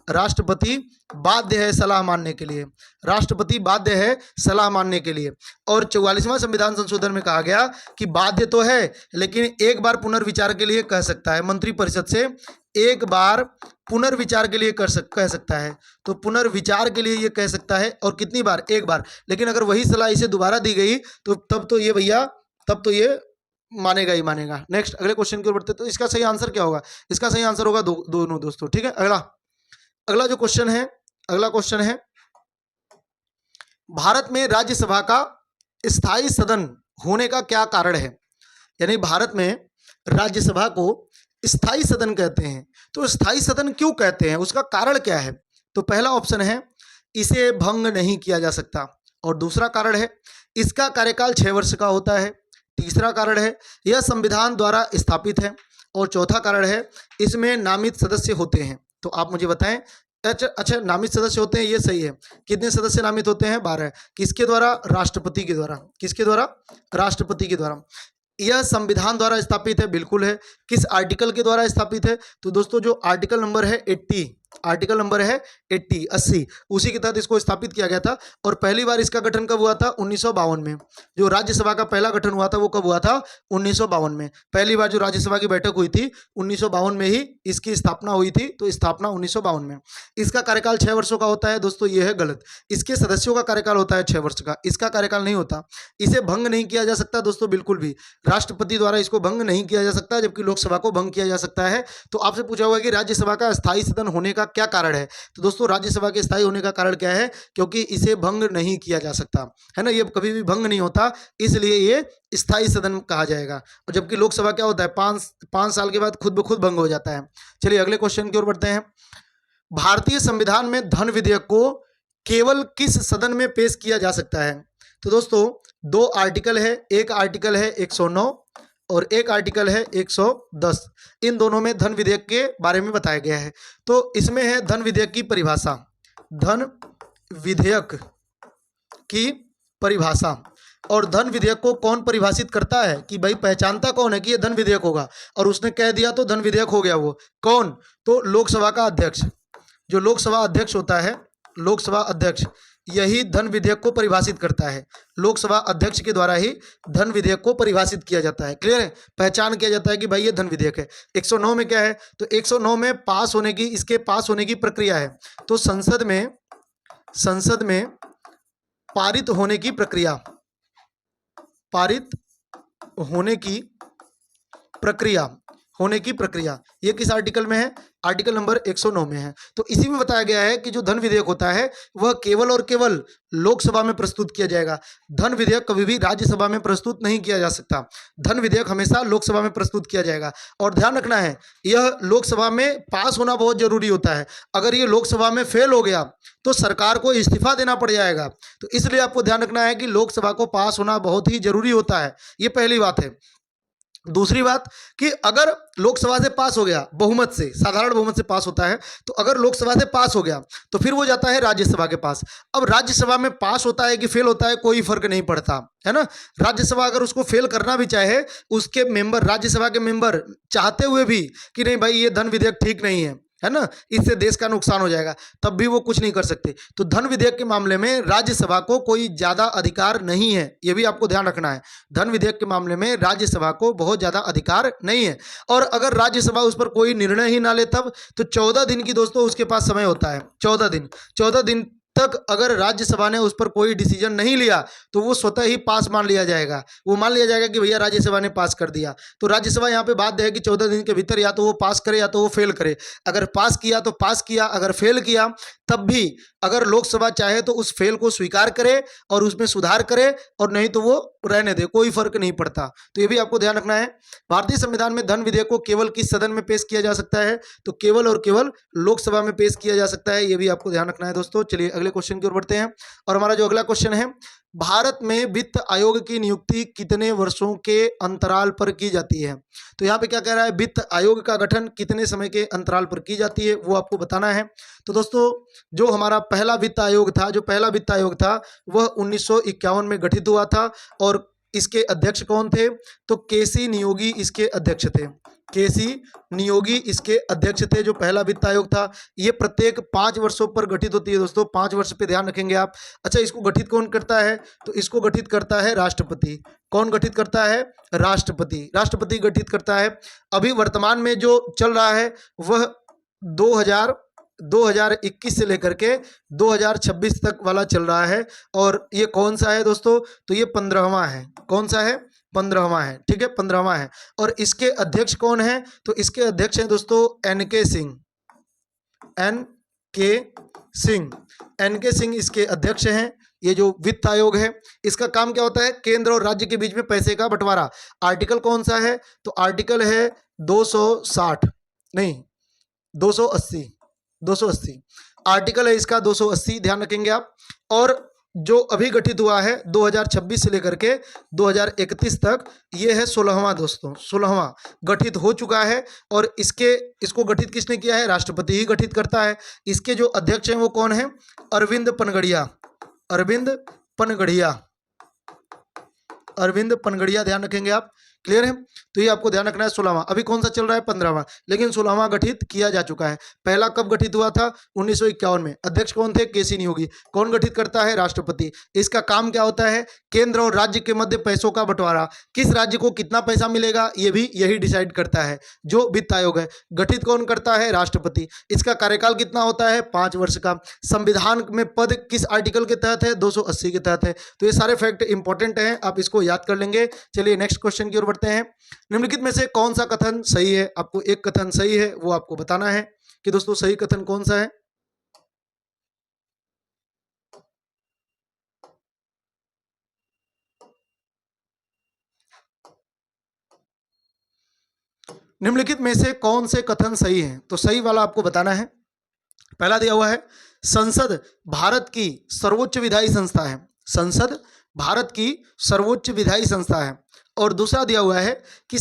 राष्ट्रपति बाध्य है सलाह मानने के लिए, राष्ट्रपति बाध्य है सलाह मानने के लिए। और 44वां संविधान संशोधन में कहा गया कि बाध्य तो है लेकिन एक बार पुनर्विचार के लिए कह सकता है, मंत्रिपरिषद से एक बार पुनर्विचार के लिए कह सकता है। तो पुनर्विचार के लिए ये कह सकता है, और कितनी बार? एक बार। लेकिन अगर वही सलाह इसे दोबारा दी गई तो तब तो ये भैया, तब तो ये मानेगा ही मानेगा। नेक्स्ट अगले क्वेश्चन की ओर बढ़ते। तो इसका सही आंसर क्या होगा? इसका सही आंसर होगा दोनों दोस्तों। ठीक है, अगला जो क्वेश्चन है, अगला क्वेश्चन है, भारत में राज्यसभा का स्थायी सदन होने का क्या कारण है? यानी भारत में राज्यसभा को स्थायी सदन कहते हैं, तो स्थायी सदन क्यों कहते हैं, उसका कारण क्या है? तो पहला ऑप्शन है इसे भंग नहीं किया जा सकता, और दूसरा कारण है इसका कार्यकाल 6 वर्ष का होता है, तीसरा कारण है यह संविधान द्वारा स्थापित है, और चौथा कारण है इसमें नामित सदस्य होते हैं। तो आप मुझे बताएं। अच्छा, नामित सदस्य होते हैं, ये सही है। कितने सदस्य नामित होते हैं? 12। किसके द्वारा? राष्ट्रपति के द्वारा। किसके द्वारा? राष्ट्रपति के द्वारा। यह संविधान द्वारा स्थापित है, बिल्कुल है। किस आर्टिकल के द्वारा स्थापित है? तो दोस्तों जो आर्टिकल नंबर है 80, आर्टिकल नंबर है 80, उसी के तहत इसको स्थापित किया गया था। और पहली बार इसका गठन कब हुआ था? 1952 में। जो राज्यसभा का पहला गठन हुआ था वो कब हुआ था? 1952 में। पहली बार जो राज्यसभा की बैठक हुई थी 1952 में ही इसकी स्थापना हुई थी, तो स्थापना 1952 में। इसका कार्यकाल 6 वर्षों का होता है दोस्तों, ये है गलत। इसके सदस्यों का कार्यकाल होता है 6 वर्ष का, इसका कार्यकाल नहीं होता। इसे भंग नहीं किया जा सकता दोस्तों, बिल्कुल भी। राष्ट्रपति द्वारा इसको भंग नहीं किया जा सकता, जबकि लोकसभा को भंग किया जा सकता है। तो आपसे पूछा हुआ है कि राज्यसभा का स्थायी सदन होने का क्या कारण है? तो दोस्तों राज्यसभा के स्थायी होने का कारण क्या है? क्योंकि इसे भंग नहीं किया जा सकता है ना, ये कभी भी भंग नहीं होता, इसलिए ये स्थायी सदन कहा जाएगा। और जबकि लोकसभा क्या होता है, 5 साल के बाद खुद ब खुद भंग हो जाता है। चलिए अगले क्वेश्चन की ओर बढ़ते हैं। भारतीय संविधान में धन विधेयक को केवल किस सदन में पेश किया जा सकता है? तो दोस्तों 2 आर्टिकल है, एक आर्टिकल है 109 और एक आर्टिकल है 110। इन दोनों में धन विधेयक के बारे में बताया गया है। तो इसमें है धन विधेयक की परिभाषा, धन विधेयक की परिभाषा। और धन विधेयक को कौन परिभाषित करता है कि भाई पहचानता कौन है कि ये धन विधेयक होगा, और उसने कह दिया तो धन विधेयक हो गया। वो कौन? तो लोकसभा का अध्यक्ष। जो लोकसभा अध्यक्ष होता है, लोकसभा अध्यक्ष, यही धन विधेयक को परिभाषित करता है। लोकसभा अध्यक्ष के द्वारा ही धन विधेयक को परिभाषित किया जाता है। क्लियर है? पहचान किया जाता है कि भाई ये धन विधेयक है। 109 में क्या है? तो 109 में पास होने की, इसके पास होने की प्रक्रिया है। तो संसद में पारित होने की प्रक्रिया, पारित होने की प्रक्रिया, होने की प्रक्रिया, ये किस आर्टिकल में है? आर्टिकल नंबर 109 में है। तो इसी में बताया गया है कि जो धन विधेयक होता है वह केवल और केवल लोकसभा में प्रस्तुत किया जाएगा। धन विधेयक कभी भी राज्यसभा में प्रस्तुत नहीं किया जा सकता। धन विधेयक हमेशा लोकसभा में प्रस्तुत किया जाएगा। और ध्यान रखना है, यह लोकसभा में पास होना बहुत जरूरी होता है। अगर ये लोकसभा में फेल हो गया तो सरकार को इस्तीफा देना पड़ जाएगा। तो इसलिए आपको ध्यान रखना है कि लोकसभा को पास होना बहुत ही जरूरी होता है। ये पहली बात है। दूसरी बात कि अगर लोकसभा से पास हो गया, बहुमत से, साधारण बहुमत से पास होता है, तो अगर लोकसभा से पास हो गया तो फिर वो जाता है राज्यसभा के पास। अब राज्यसभा में पास होता है कि फेल होता है कोई फर्क नहीं पड़ता, है ना। राज्यसभा अगर उसको फेल करना भी चाहे, उसके मेंबर, राज्यसभा के मेंबर चाहते हुए भी कि नहीं भाई ये धन विधेयक ठीक नहीं है ना, इससे देश का नुकसान हो जाएगा, तब भी वो कुछ नहीं कर सकते। तो धन विधेयक के मामले में राज्यसभा को कोई ज्यादा अधिकार नहीं है, ये भी आपको ध्यान रखना है। धन विधेयक के मामले में राज्यसभा को बहुत ज्यादा अधिकार नहीं है। और अगर राज्यसभा उस पर कोई निर्णय ही ना ले तब, तो 14 दिन की दोस्तों उसके पास समय होता है। 14 दिन तक अगर राज्यसभा ने उस पर कोई डिसीजन नहीं लिया तो वो स्वतः ही पास मान लिया जाएगा। वो मान लिया जाएगा कि भैया राज्यसभा ने पास कर दिया। तो राज्यसभा यहाँ पे बाध्य है कि 14 दिन के भीतर या तो वो पास करे या तो वो फेल करे। अगर पास किया तो पास किया, अगर फेल किया तब भी अगर लोकसभा चाहे तो उस फेल को स्वीकार करे और उसमें सुधार करे, और नहीं तो वो रहने दे, कोई फर्क नहीं पड़ता। तो ये भी आपको ध्यान रखना है। भारतीय संविधान में धन विधेयक को केवल किस सदन में पेश किया जा सकता है? तो केवल और केवल लोकसभा में पेश किया जा सकता है। ये भी आपको ध्यान रखना है दोस्तों। चलिए अगले क्वेश्चन की ओर बढ़ते हैं। और हमारा जो अगला क्वेश्चन है, भारत में वित्त आयोग की नियुक्ति कितने वर्षों के अंतराल पर की जाती है? तो यहाँ पे क्या कह रहा है, वित्त आयोग का गठन कितने समय के अंतराल पर की जाती है, वो आपको बताना है। तो दोस्तों जो हमारा पहला वित्त आयोग था वह 1951 में गठित हुआ था। और इसके अध्यक्ष कौन थे? तो केसी नियोगी इसके अध्यक्ष थे। केसी नियोगी इसके अध्यक्ष थे। जो पहला वित्त आयोग था, ये प्रत्येक 5 वर्षों पर गठित होती है दोस्तों। 5 वर्ष पे ध्यान रखेंगे आप। अच्छा, इसको गठित कौन करता है? तो इसको गठित करता है राष्ट्रपति। कौन गठित करता है? राष्ट्रपति गठित करता है। अभी वर्तमान में जो चल रहा है वह 2021 से लेकर के 2026 तक वाला चल रहा है। और ये कौन सा है दोस्तों? तो ये 15वां है। कौन सा है? 15वां है। ठीक है, 15वां है। और इसके अध्यक्ष कौन है? तो इसके अध्यक्ष हैं दोस्तों एन.के. सिंह। एन.के. सिंह इसके अध्यक्ष हैं। ये जो वित्त आयोग है, इसका काम क्या होता है? केंद्र और राज्य के बीच में पैसे का बंटवारा। आर्टिकल कौन सा है? तो आर्टिकल है 260, नहीं 280 आर्टिकल है इसका, 280 ध्यान रखेंगे आप। और जो अभी गठित हुआ है 2026 से लेकर के 2031 तक, ये है 16वां दोस्तों, 16वां गठित हो चुका है। और इसको गठित किसने किया है? राष्ट्रपति ही गठित करता है। इसके जो अध्यक्ष हैं वो कौन है? अरविंद पनगड़िया ध्यान रखेंगे आप। क्लियर है? तो ये आपको ध्यान रखना है। 16वां, अभी कौन सा चल रहा है? 15वां, लेकिन 16वां गठित किया जा चुका है। पहला कब गठित हुआ था? 1951 में। अध्यक्ष कौन थे? केसी नियोगी। कौन गठित करता है? राष्ट्रपति। इसका काम क्या होता है? केंद्र और राज्य के मध्य पैसों का बंटवारा। किस राज्य को कितना पैसा मिलेगा ये भी यही डिसाइड करता है, जो वित्त आयोग है। गठित कौन करता है? राष्ट्रपति। इसका कार्यकाल कितना होता है? 5 वर्ष का। संविधान में पद किस आर्टिकल के तहत है? 280 के तहत है। तो ये सारे फैक्ट इंपॉर्टेंट हैं, आप इसको याद कर लेंगे। चलिए नेक्स्ट क्वेश्चन की ओर बढ़ते हैं। निम्नलिखित में से कौन सा कथन सही है? आपको एक कथन सही है वो आपको बताना है कि दोस्तों सही कथन कौन सा है। निम्नलिखित में से कौन से कथन सही हैं? तो सही वाला आपको बताना है। पहला दिया हुआ है, संसद भारत की सर्वोच्च विधायी संस्था है। संसद भारत की सर्वोच्च विधायी संस्था है। और दूसरा दिया हुआ है कि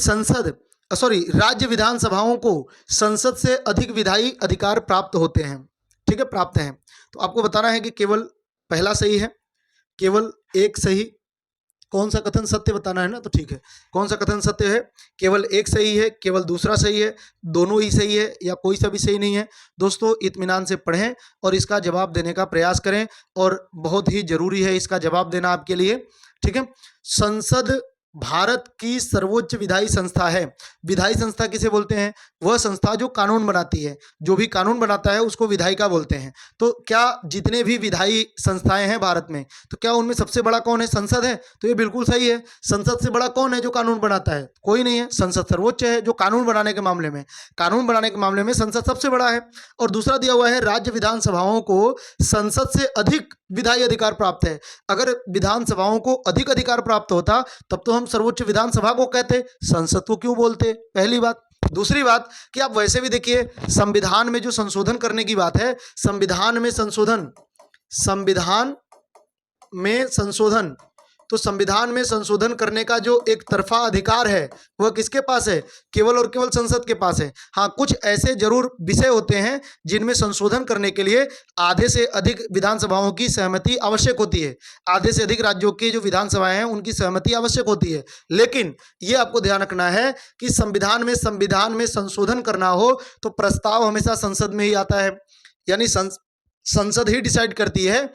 राज्य विधानसभाओं को संसद से अधिक विधायी अधिकार प्राप्त होते हैं। ठीक है, प्राप्त हैं। तो आपको बताना है कि केवल पहला सही है, केवल एक सही। कौन सा कथन सत्य बताना है ना, तो ठीक है। कौन सा कथन सत्य है? केवल एक सही है, केवल दूसरा सही है, दोनों ही सही है, या कोई सा भी सही नहीं है? दोस्तों इत्मीनान से पढ़ें और इसका जवाब देने का प्रयास करें, और बहुत ही जरूरी है इसका जवाब देना आपके लिए। ठीक है, संसद भारत की सर्वोच्च विधायी संस्था है। विधायी संस्था किसे बोलते हैं? वह संस्था जो कानून बनाती है, जो भी कानून बनाता है उसको विधायिका बोलते हैं। तो क्या जितने भी विधायी संस्थाएं हैं भारत में, तो क्या उनमें सबसे बड़ा कौन है? संसद है। तो ये बिल्कुल सही है। संसद से बड़ा कौन है जो कानून बनाता है? कोई नहीं है। संसद सर्वोच्च है जो कानून बनाने के मामले में, संसद सबसे बड़ा है। और दूसरा दिया हुआ है, राज्य विधानसभाओं को संसद से अधिक विधायी अधिकार प्राप्त है। अगर विधानसभाओं को अधिक अधिकार प्राप्त होता तब तो हम सर्वोच्च विधानसभा को कहते, संसद को क्यों बोलते? पहली बात। दूसरी बात कि आप वैसे भी देखिए, संविधान में जो संशोधन करने की बात है, संविधान में संशोधन, तो संविधान में संशोधन करने का जो एक तरफा अधिकार है वह किसके पास है? केवल और केवल संसद के पास है। हाँ, कुछ ऐसे जरूर विषय होते हैं जिनमें संशोधन करने के लिए आधे से अधिक विधानसभाओं की सहमति आवश्यक होती है। आधे से अधिक राज्यों की जो विधानसभाएं हैं उनकी सहमति आवश्यक होती है। लेकिन ये आपको ध्यान रखना है कि संविधान में संशोधन करना हो तो प्रस्ताव हमेशा संसद में ही आता है। यानी संसद ही डिसाइड करती है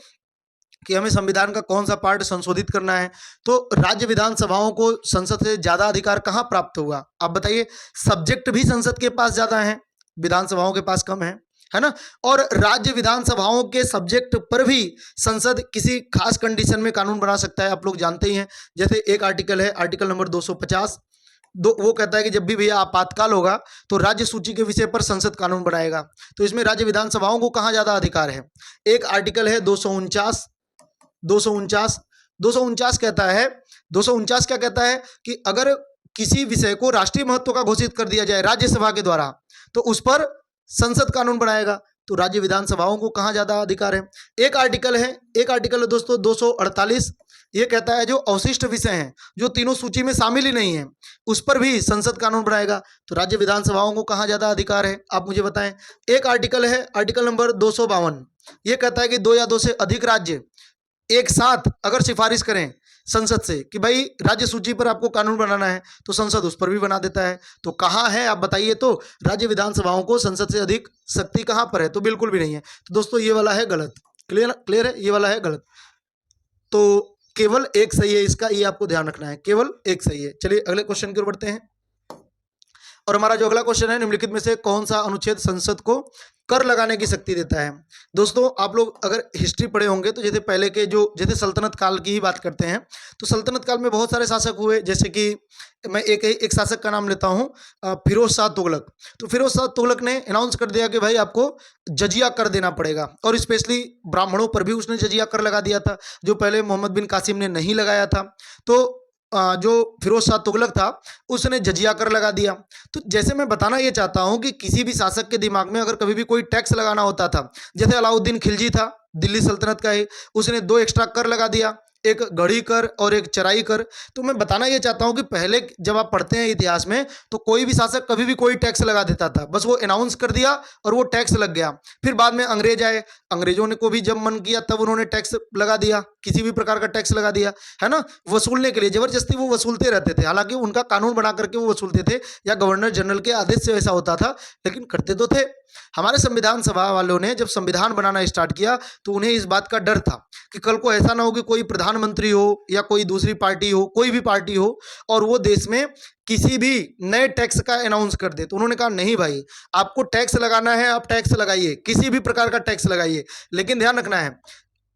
कि हमें संविधान का कौन सा पार्ट संशोधित करना है। तो राज्य विधानसभाओं को संसद से ज्यादा अधिकार कहाँ प्राप्त हुआ? आप बताइए। सब्जेक्ट भी संसद के पास ज्यादा है, विधानसभाओं के पास कम है ना। और राज्य विधानसभाओं के सब्जेक्ट पर भी संसद किसी खास कंडीशन में कानून बना सकता है, आप लोग जानते ही हैं। जैसे एक आर्टिकल है, आर्टिकल नंबर 250, वो कहता है कि जब भी भैया आपातकाल होगा तो राज्य सूची के विषय पर संसद कानून बनाएगा। तो इसमें राज्य विधानसभाओं को कहाँ ज्यादा अधिकार है? एक आर्टिकल है 249 क्या कहता है कि अगर किसी विषय को राष्ट्रीय महत्व का घोषित कर दिया जाए राज्यसभा के द्वारा तो उस पर संसद कानून बनाएगा। तो राज्य विधानसभाओं को कहाँ ज्यादा अधिकार है? एक आर्टिकल है दोस्तों 248, ये कहता है जो अवशिष्ट विषय हैं, जो तीनों सूची में शामिल ही नहीं है, उस पर भी संसद कानून बनाएगा। तो राज्य विधानसभाओं को कहाँ ज्यादा अधिकार है? आप मुझे बताएं। एक आर्टिकल है, आर्टिकल नंबर 252, ये कहता है कि 2 या 2 से अधिक राज्य एक साथ अगर सिफारिश करें संसद से कि भाई राज्य सूची पर आपको कानून बनाना है, तो संसद उस पर भी बना देता है। तो कहाँ है आप बताइए? तो राज्य विधानसभाओं को संसद से अधिक शक्ति कहाँ पर है? तो बिल्कुल भी नहीं है। तो दोस्तों ये वाला है गलत। क्लियर है? ये वाला है गलत। तो केवल एक सही है इसका, ये आपको ध्यान रखना है, केवल एक सही है। चलिए अगले क्वेश्चन की ओर बढ़ते हैं। और हमारा जो अगला क्वेश्चन है, निम्नलिखित में से कौन सा अनुच्छेद संसद को कर लगाने की शक्ति देता है? दोस्तों आप लोग अगर हिस्ट्री पढ़े होंगे तो जैसे पहले के जैसे सल्तनत काल की ही बात करते हैं, तो सल्तनत काल में बहुत सारे शासक हुए। जैसे कि मैं एक शासक का नाम लेता हूँ, फिरोज शाह तुगलक। तो फिरोज शाह तुगलक ने अनाउंस कर दिया कि भाई आपको जजिया कर देना पड़ेगा, और स्पेशली ब्राह्मणों पर भी उसने जजिया कर लगा दिया था, जो पहले मोहम्मद बिन कासिम ने नहीं लगाया था। तो जो फिरोज शाह तुगलक था उसने जजिया कर लगा दिया। तो जैसे मैं बताना ये चाहता हूं कि किसी भी शासक के दिमाग में अगर कभी भी कोई टैक्स लगाना होता था, जैसे अलाउद्दीन खिलजी था दिल्ली सल्तनत का ही, उसने 2 एक्स्ट्रा कर लगा दिया, एक घड़ी कर और एक चराई कर। तो मैं बताना ये चाहता हूं कि पहले जब आप पढ़ते हैं इतिहास में, तो कोई भी शासक कभी भी कोई टैक्स लगा देता था, बस वो अनाउंस कर दिया और वो टैक्स लग गया। फिर बाद में अंग्रेज आए, अंग्रेजों ने को भी जब मन किया तब उन्होंने टैक्स लगा दिया, किसी भी प्रकार का टैक्स लगा दिया, है ना, वसूलने के लिए। जबरदस्ती वो वसूलते रहते थे, हालांकि उनका कानून बना करके वो वसूलते थे या गवर्नर जनरल के आदेश से ऐसा होता था, लेकिन करते तो थे। हमारे संविधान सभा वालों ने जब संविधान बनाना स्टार्ट किया तो उन्हें इस बात का डर था कि कल को ऐसा ना हो कि कोई प्रधानमंत्री हो या कोई दूसरी पार्टी हो, कोई भी पार्टी हो, और वो देश में किसी भी नए टैक्स का अनाउंस कर दे। तो उन्होंने कहा नहीं भाई, आपको टैक्स लगाना है, आप टैक्स लगाइए, किसी भी प्रकार का टैक्स लगाइए, लेकिन ध्यान रखना है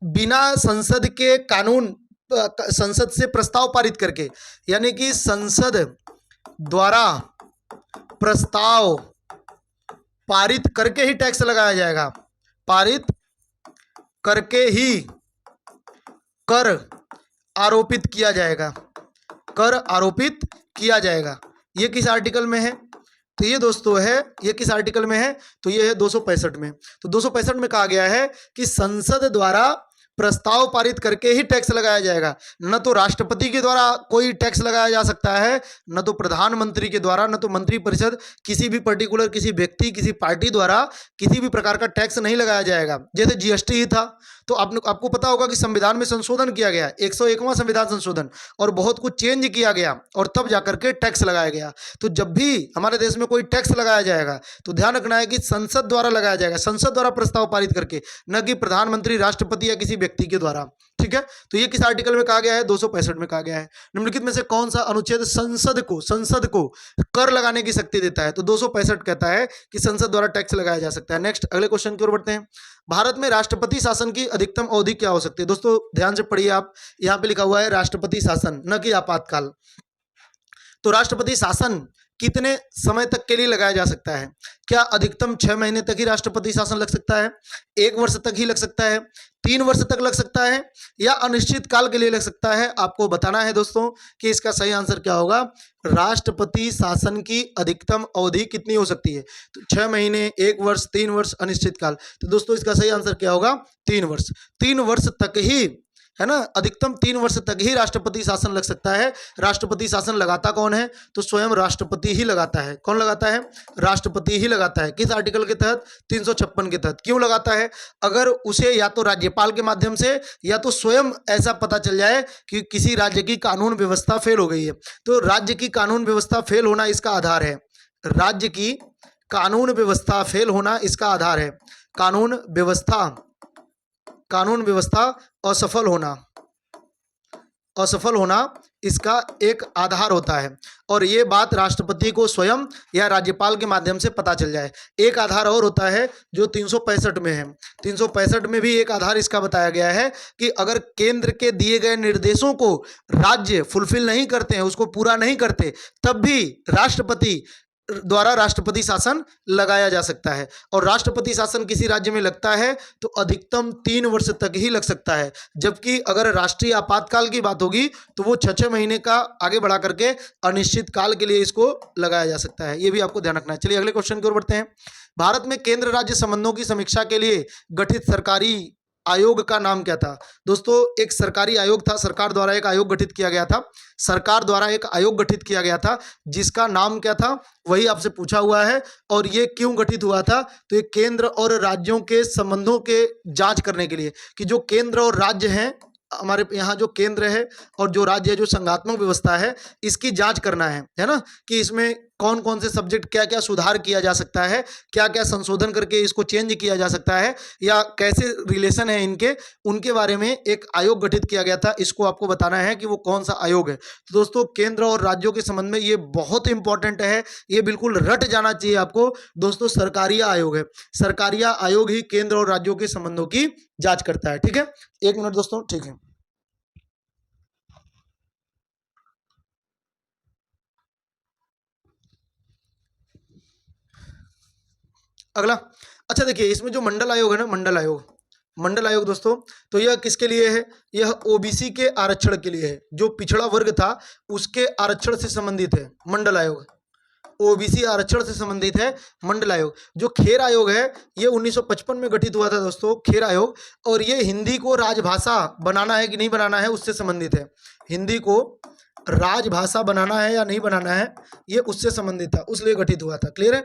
बिना संसद के कानून, संसद से प्रस्ताव पारित करके, यानी कि संसद द्वारा प्रस्ताव पारित करके ही टैक्स लगाया जाएगा, पारित करके ही कर आरोपित किया जाएगा, कर आरोपित किया जाएगा। ये किस आर्टिकल में है? तो ये दोस्तों है, ये किस आर्टिकल में है? तो ये है 265 में। तो 265 में कहा गया है कि संसद द्वारा प्रस्ताव पारित करके ही टैक्स लगाया जाएगा। न तो राष्ट्रपति के द्वारा कोई टैक्स लगाया जा सकता है, न तो प्रधानमंत्री के द्वारा, न तो मंत्रिपरिषद, किसी भी पर्टिकुलर किसी व्यक्ति, किसी पार्टी द्वारा किसी भी प्रकार का टैक्स नहीं लगाया जाएगा। जैसे जीएसटी ही था, तो आपको पता होगा कि संविधान में संशोधन किया गया, 101वां संविधान संशोधन, और बहुत कुछ चेंज किया गया और तब जाकर के टैक्स लगाया गया। तो जब भी हमारे देश में कोई टैक्स लगाया जाएगा तो ध्यान रखना है कि संसद द्वारा लगाया जाएगा, संसद द्वारा प्रस्ताव पारित करके, न कि प्रधानमंत्री, राष्ट्रपति या किसी व्यक्ति के द्वारा। ठीक है, तो ये किस आर्टिकल में कहा गया है? 265 में कहा गया है। निम्नलिखित में से कौन सा अनुच्छेद संसद को कर लगाने की शक्ति देता है? तो 265 कहता है कि संसद द्वारा टैक्स लगाया जा सकता है। नेक्स्ट अगले क्वेश्चन की ओर बढ़ते हैं। भारत में राष्ट्रपति शासन की अधिकतम अवधि क्या हो सकती है? दोस्तों ध्यान से पढ़िए आप, यहाँ पे लिखा हुआ है राष्ट्रपति शासन, न कि आपातकाल। तो राष्ट्रपति शासन कितने समय तक के लिए लगाया जा सकता है? क्या अधिकतम 6 महीने तक ही राष्ट्रपति शासन लग सकता है, 1 वर्ष तक ही लग सकता है, 3 वर्ष तक लग सकता है, या अनिश्चित काल के लिए लग सकता है? आपको बताना है दोस्तों कि इसका सही आंसर क्या होगा। राष्ट्रपति शासन की अधिकतम अवधि कितनी हो सकती है? तो 6 महीने, 1 वर्ष, 3 वर्ष, अनिश्चित काल। तो दोस्तों इसका सही आंसर क्या होगा? 3 वर्ष। 3 वर्ष तक ही, है ना, अधिकतम 3 वर्ष तक ही राष्ट्रपति शासन लग सकता है। राष्ट्रपति शासन लगाता कौन है? तो स्वयं राष्ट्रपति ही लगाता है। कौन लगाता है? राष्ट्रपति ही लगाता है। किस आर्टिकल के तहत? 356 के तहत। क्यों लगाता है? अगर उसे या तो राज्यपाल के माध्यम से या तो स्वयं ऐसा पता चल जाए कि किसी राज्य की कानून व्यवस्था फेल हो गई है, तो राज्य की कानून व्यवस्था फेल होना इसका आधार है। राज्य की कानून व्यवस्था फेल होना इसका आधार है। कानून व्यवस्था असफल होना इसका एक आधार होता है, और ये बात राष्ट्रपति को स्वयं या राज्यपाल के माध्यम से पता चल जाए। एक आधार और होता है जो 365 में है। 365 में भी एक आधार इसका बताया गया है कि अगर केंद्र के दिए गए निर्देशों को राज्य फुलफिल नहीं करते हैं, उसको पूरा नहीं करते, तब भी राष्ट्रपति द्वारा राष्ट्रपति शासन लगाया जा सकता है। और राष्ट्रपति शासन किसी राज्य में लगता है तो अधिकतम 3 वर्ष तक ही लग सकता है, जबकि अगर राष्ट्रीय आपातकाल की बात होगी तो वो 6 महीने का आगे बढ़ा करके अनिश्चित काल के लिए इसको लगाया जा सकता है। ये भी आपको ध्यान रखना है। चलिए अगले क्वेश्चन की ओर बढ़ते हैं। भारत में केंद्र राज्य संबंधों की समीक्षा के लिए गठित सरकारी आयोग का नाम क्या था? दोस्तों एक सरकारी आयोग था, सरकार द्वारा एक आयोग गठित किया गया था। जिसका नाम क्या था वही आपसे पूछा हुआ है। और ये क्यों गठित हुआ था? तो ये केंद्र और राज्यों के संबंधों के जांच करने के लिए, कि जो केंद्र और राज्य हैं, हमारे यहाँ जो केंद्र है और जो राज्य है, जो संघात्मक व्यवस्था है, इसकी जांच करना है ना, कि इसमें कौन कौन से सब्जेक्ट, क्या क्या सुधार किया जा सकता है, क्या क्या संशोधन करके इसको चेंज किया जा सकता है, या कैसे रिलेशन है इनके, उनके बारे में एक आयोग गठित किया गया था। इसको आपको बताना है कि वो कौन सा आयोग है। तो दोस्तों केंद्र और राज्यों के संबंध में ये बहुत इंपॉर्टेंट है, ये बिल्कुल रट जाना चाहिए आपको। दोस्तों सरकारिया आयोग है, सरकारिया आयोग ही केंद्र और राज्यों के संबंधों की जांच करता है। ठीक है, 1 मिनट दोस्तों। ठीक है, अगला। अच्छा देखिए, इसमें जो मंडल आयोग है ना, मंडल आयोग दोस्तों, तो यह किसके लिए है? यह ओबीसी के आरक्षण के लिए है। जो पिछड़ा वर्ग था उसके आरक्षण से संबंधित है मंडल आयोग। ओबीसी आरक्षण से संबंधित है मंडल आयोग। जो खेर आयोग है ये 1955 में गठित हुआ था दोस्तों, खेर आयोग। और ये हिंदी को राजभाषा बनाना है कि नहीं बनाना है उससे संबंधित है। हिंदी को राजभाषा बनाना है या नहीं बनाना है, ये उससे संबंधित था, उसलिए गठित हुआ था। क्लियर है?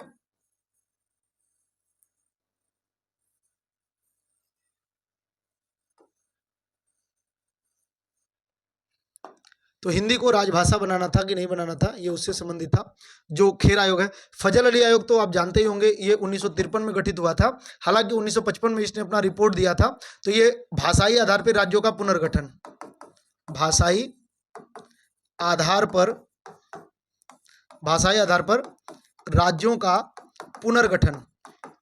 तो हिंदी को राजभाषा बनाना था कि नहीं बनाना था, ये उससे संबंधित था, जो खेर आयोग है। फजल अली आयोग तो आप जानते ही होंगे, ये 1953 में गठित हुआ था। हालांकि 1955 में इसने अपना रिपोर्ट दिया था। तो ये भाषाई आधार पर राज्यों का पुनर्गठन, भाषाई आधार पर राज्यों का पुनर्गठन,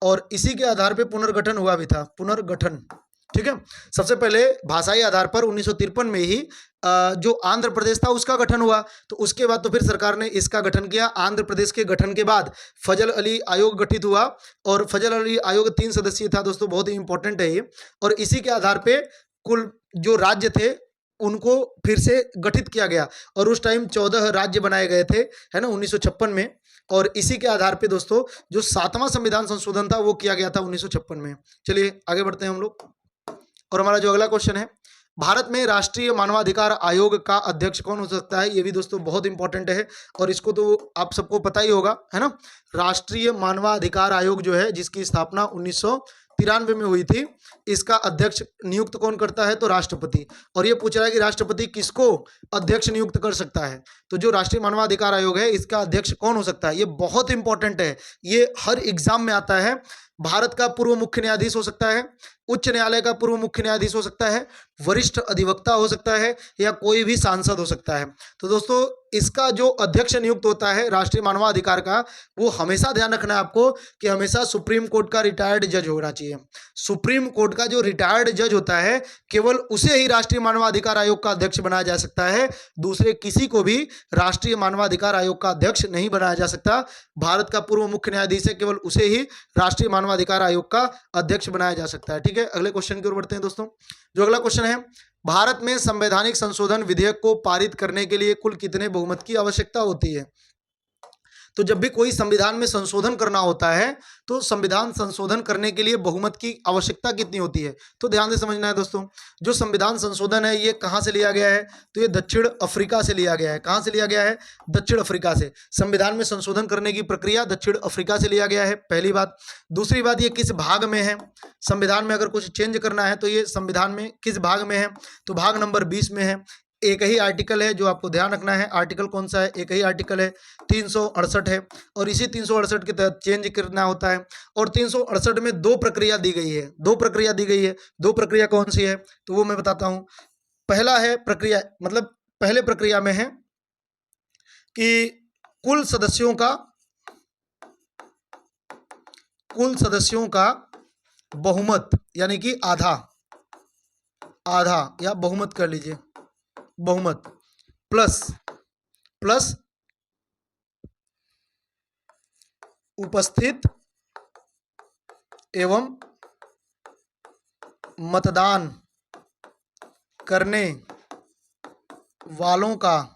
और इसी के आधार पर पुनर्गठन हुआ भी था, पुनर्गठन। ठीक है, सबसे पहले भाषाई आधार पर 1953 में ही जो आंध्र प्रदेश था उसका गठन हुआ। तो उसके बाद तो फिर सरकार ने इसका गठन किया। आंध्र प्रदेश के गठन के बाद फजल अली आयोग गठित हुआ, और फजल अली आयोग 3 सदस्यीय था दोस्तों, बहुत ही इंपॉर्टेंट है ये। और इसी के आधार पे कुल जो राज्य थे उनको फिर से गठित किया गया, और उस टाइम 14 राज्य बनाए गए थे, है ना, 1956 में। और इसी के आधार पे दोस्तों जो 7वां संविधान संशोधन था वो किया गया था 1956 में। चलिए आगे बढ़ते हैं हम लोग। और हमारा जो अगला क्वेश्चन है, भारत में राष्ट्रीय मानवाधिकार आयोग का अध्यक्ष कौन हो सकता है? ये भी दोस्तों बहुत इंपॉर्टेंट है, और इसको तो आप सबको पता ही होगा, है ना। राष्ट्रीय मानवाधिकार आयोग जो है, जिसकी स्थापना 1993 में हुई थी, इसका अध्यक्ष नियुक्त कौन करता है? तो राष्ट्रपति। और ये पूछ रहा है कि राष्ट्रपति किसको अध्यक्ष नियुक्त कर सकता है? तो जो राष्ट्रीय मानवाधिकार आयोग है इसका अध्यक्ष कौन हो सकता है? ये बहुत इंपॉर्टेंट है, ये हर एग्जाम में आता है। भारत का पूर्व मुख्य न्यायाधीश हो सकता है, उच्च न्यायालय का पूर्व मुख्य न्यायाधीश हो सकता है, वरिष्ठ अधिवक्ता हो सकता है, या कोई भी सांसद हो सकता है। तो दोस्तों इसका जो अध्यक्ष नियुक्त होता है राष्ट्रीय मानवाधिकार का, वो हमेशा ध्यान रखना है आपको कि हमेशा सुप्रीम कोर्ट का रिटायर्ड जज होना चाहिए। सुप्रीम कोर्ट का जो रिटायर्ड जज होता है केवल उसे ही राष्ट्रीय मानवाधिकार आयोग का अध्यक्ष बनाया जा सकता है, दूसरे किसी को भी राष्ट्रीय मानवाधिकार आयोग का अध्यक्ष नहीं बनाया जा सकता। भारत का पूर्व मुख्य न्यायाधीश है, केवल उसे ही राष्ट्रीय मानवाधिकार आयोग का अध्यक्ष बनाया जा सकता है। ठीक है, अगले क्वेश्चन की ओर बढ़ते हैं दोस्तों। जो अगला क्वेश्चन है, भारत में संवैधानिक संशोधन विधेयक को पारित करने के लिए कुल कितने बहुमत की आवश्यकता होती है? तो जब भी कोई संविधान में संशोधन करना होता है तो संविधान संशोधन करने के लिए बहुमत की आवश्यकता कितनी होती है? तो ध्यान से समझना है दोस्तों। जो संविधान संशोधन है ये कहाँ से लिया गया है? तो ये दक्षिण अफ्रीका से लिया गया है। कहाँ से लिया गया है? दक्षिण अफ्रीका से। संविधान में संशोधन करने की प्रक्रिया दक्षिण अफ्रीका से लिया गया है, पहली बात। दूसरी बात, ये किस भाग में है? संविधान में अगर कुछ चेंज करना है तो ये संविधान में किस भाग में है? तो भाग नंबर 20 में है। एक ही आर्टिकल है जो आपको ध्यान रखना है। आर्टिकल कौन सा है? एक ही आर्टिकल है, 368 है, और इसी 368 के तहत चेंज करना होता है। और 368 में दो प्रक्रिया दी गई है, दो प्रक्रिया दी गई है। दो प्रक्रिया कौन सी है तो वो मैं बताता हूँ। पहला है प्रक्रिया, मतलब पहले प्रक्रिया में है कि कुल सदस्यों का बहुमत, यानी कि आधा या बहुमत कर लीजिए, बहुमत प्लस उपस्थित एवं मतदान करने वालों का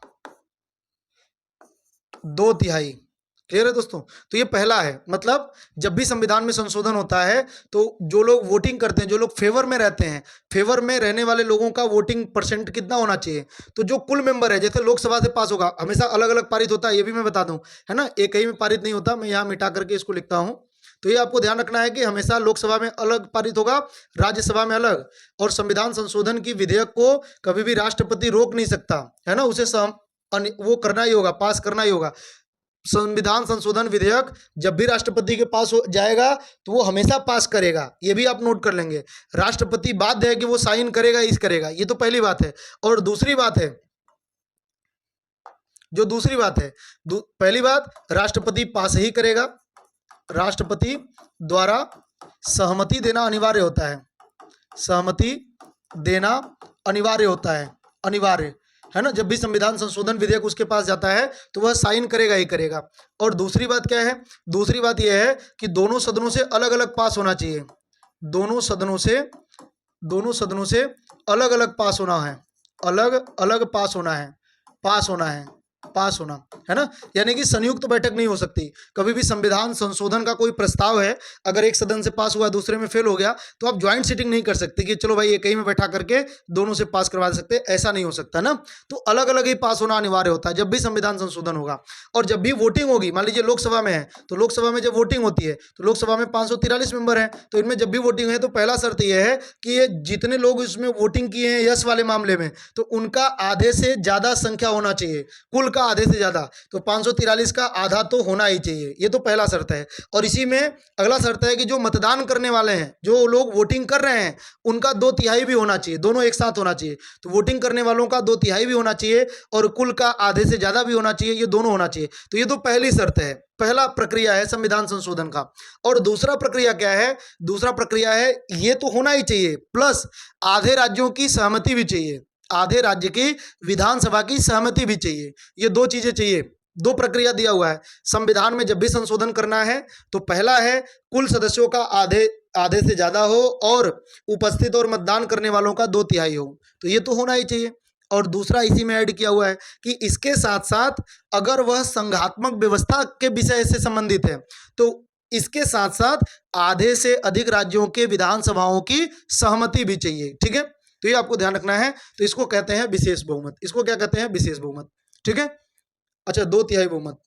2/3। क्लियर है दोस्तों? तो ये पहला है, मतलब जब भी संविधान में संशोधन होता है तो जो लोग वोटिंग करते हैं, जो लोग फेवर में रहते हैं, फेवर में रहने वाले लोगों का वोटिंग परसेंट कितना होना चाहिए? तो जो कुल मेंबर है, जैसे लोकसभा से पास होगा, हमेशा अलग अलग पारित होता है, ये भी मैं बता दूं, है ना, एक ही में पारित नहीं होता। मैं यहाँ मिटा करके इसको लिखता हूँ। तो ये आपको ध्यान रखना है कि हमेशा लोकसभा में अलग पारित होगा, राज्यसभा में अलग। और संविधान संशोधन की विधेयक को कभी भी राष्ट्रपति रोक नहीं सकता, है ना, उसे वो करना ही होगा, पास करना ही होगा। संविधान संशोधन विधेयक जब भी राष्ट्रपति के पास हो जाएगा तो वो हमेशा पास करेगा, ये भी आप नोट कर लेंगे। राष्ट्रपति बाध्य है कि वो साइन करेगा, इस करेगा, ये तो पहली बात है। और दूसरी बात है, पहली बात, राष्ट्रपति पास ही करेगा, राष्ट्रपति द्वारा सहमति देना अनिवार्य होता है, सहमति देना अनिवार्य होता है, अनिवार्य है ना। जब भी संविधान संशोधन विधेयक उसके पास जाता है तो वह साइन करेगा ही करेगा। और दूसरी बात क्या है? दूसरी बात यह है कि दोनों सदनों से अलग अलग पास होना चाहिए, दोनों सदनों से अलग अलग पास होना है, अलग अलग पास होना है, पास होना है ना, यानी कि संयुक्त बैठक नहीं हो सकती। कभी भी संविधान संशोधन का कोई प्रस्ताव है, अगर एक सदन से पास हुआ दूसरे में फेल हो गया तो आप ज्वाइंट सीटिंग नहीं कर सकते कि चलो भाई एक ही में बैठा करके दोनों से पास करवा सकते, ऐसा नहीं हो सकता ना। तो अलग अलग ही पास होना अनिवार्य होता है जब भी संविधान संशोधन होगा। और जब भी वोटिंग होगी, मान लीजिए लोकसभा में है तो लोकसभा में जब वोटिंग होती है तो लोकसभा में 543 मेंबर है, तो इनमें जब भी वोटिंग है तो पहला शर्त यह है कि ये जितने लोग इसमें वोटिंग किए हैं यस वाले मामले में, तो उनका आधे से ज्यादा संख्या होना चाहिए, कुल का आधे से ज्यादा। तो 543 का आधा तो होना ही चाहिए, ये तो पहला शर्त है। और इसी में अगला शर्त है कि जो मतदान करने वाले हैं, जो लोग वोटिंग कर रहे हैं, उनका 2/3 भी होना चाहिए, दोनों एक साथ होना चाहिए। तो वोटिंग करने वालों का 2/3 भी होना चाहिए और कुल का आधे से ज्यादा भी होना चाहिए, ये दोनों होना चाहिए। तो ये तो पहली शर्त है, पहला प्रक्रिया है संविधान संशोधन का। और दूसरा प्रक्रिया क्या है? दूसरा प्रक्रिया है ये तो होना ही चाहिए, प्लस आधे राज्यों की सहमति भी चाहिए, आधे राज्य की विधानसभा की सहमति भी चाहिए। ये दो चीजें चाहिए, दो प्रक्रिया दिया हुआ है संविधान में। जब भी संशोधन करना है तो पहला है कुल सदस्यों का आधे से ज्यादा हो और उपस्थित और मतदान करने वालों का 2/3 हो, तो ये तो होना ही चाहिए। और दूसरा इसी में ऐड किया हुआ है कि इसके साथ साथ अगर वह संघात्मक व्यवस्था के विषय से संबंधित है तो इसके साथ साथ आधे से अधिक राज्यों के विधानसभाओं की सहमति भी चाहिए। ठीक है, तो ये आपको ध्यान रखना है। तो इसको कहते हैं विशेष बहुमत, इसको क्या कहते हैं? विशेष बहुमत। ठीक है, अच्छा 2/3 बहुमत,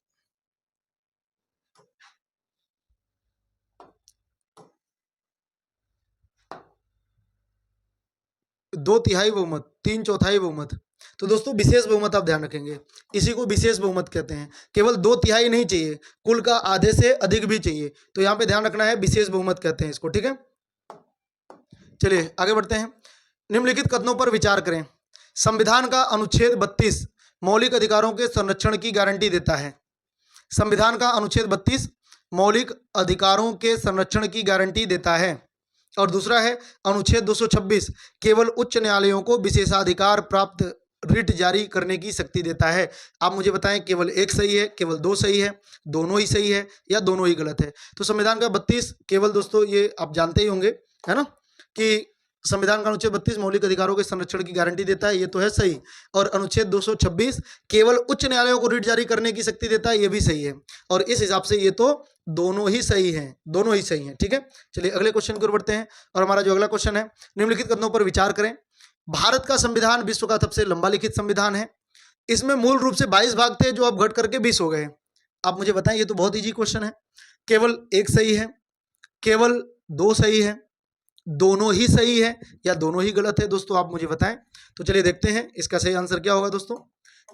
2/3 बहुमत, 3/4 बहुमत। तो दोस्तों विशेष बहुमत आप ध्यान रखेंगे, इसी को विशेष बहुमत कहते हैं। केवल 2/3 नहीं चाहिए, कुल का आधे से अधिक भी चाहिए, तो यहाँ पे ध्यान रखना है, विशेष बहुमत कहते हैं इसको। ठीक है, चलिए आगे बढ़ते हैं। निम्नलिखित कथनों पर विचार करें। संविधान का अनुच्छेद 32 मौलिक अधिकारों के संरक्षण की गारंटी देता है। संविधान का अनुच्छेद 32 मौलिक अधिकारों के संरक्षण की गारंटी देता है। और दूसरा है अनुच्छेद 226 केवल उच्च न्यायालयों को विशेषाधिकार प्राप्त रिट जारी करने की शक्ति देता है। आप मुझे बताएं केवल एक सही है, केवल दो सही है, दोनों ही सही है या दोनों ही गलत है। तो संविधान का 32 केवल दोस्तों ये आप जानते ही होंगे है ना कि संविधान का अनुच्छेद 32 मौलिक अधिकारों के संरक्षण की गारंटी देता है, ये तो है सही। और अनुच्छेद 226 केवल उच्च न्यायालयों को रिट जारी करने की शक्ति देता है, ये भी सही है। और इस हिसाब से ये तो दोनों ही सही हैं, दोनों ही सही हैं। ठीक है, चलिए अगले क्वेश्चन की ओर बढ़ते हैं। और हमारा जो अगला क्वेश्चन है, निम्नलिखित कथनों पर विचार करें। भारत का संविधान विश्व का सबसे लंबा लिखित संविधान है। इसमें मूल रूप से 22 भाग थे जो अब घट करके 20 हो गए। आप मुझे बताएं, ये तो बहुत इजी क्वेश्चन है। केवल एक सही है, केवल दो सही है, दोनों ही सही है या दोनों ही गलत है दोस्तों, आप मुझे बताएं। तो चलिए देखते हैं इसका सही आंसर क्या होगा दोस्तों।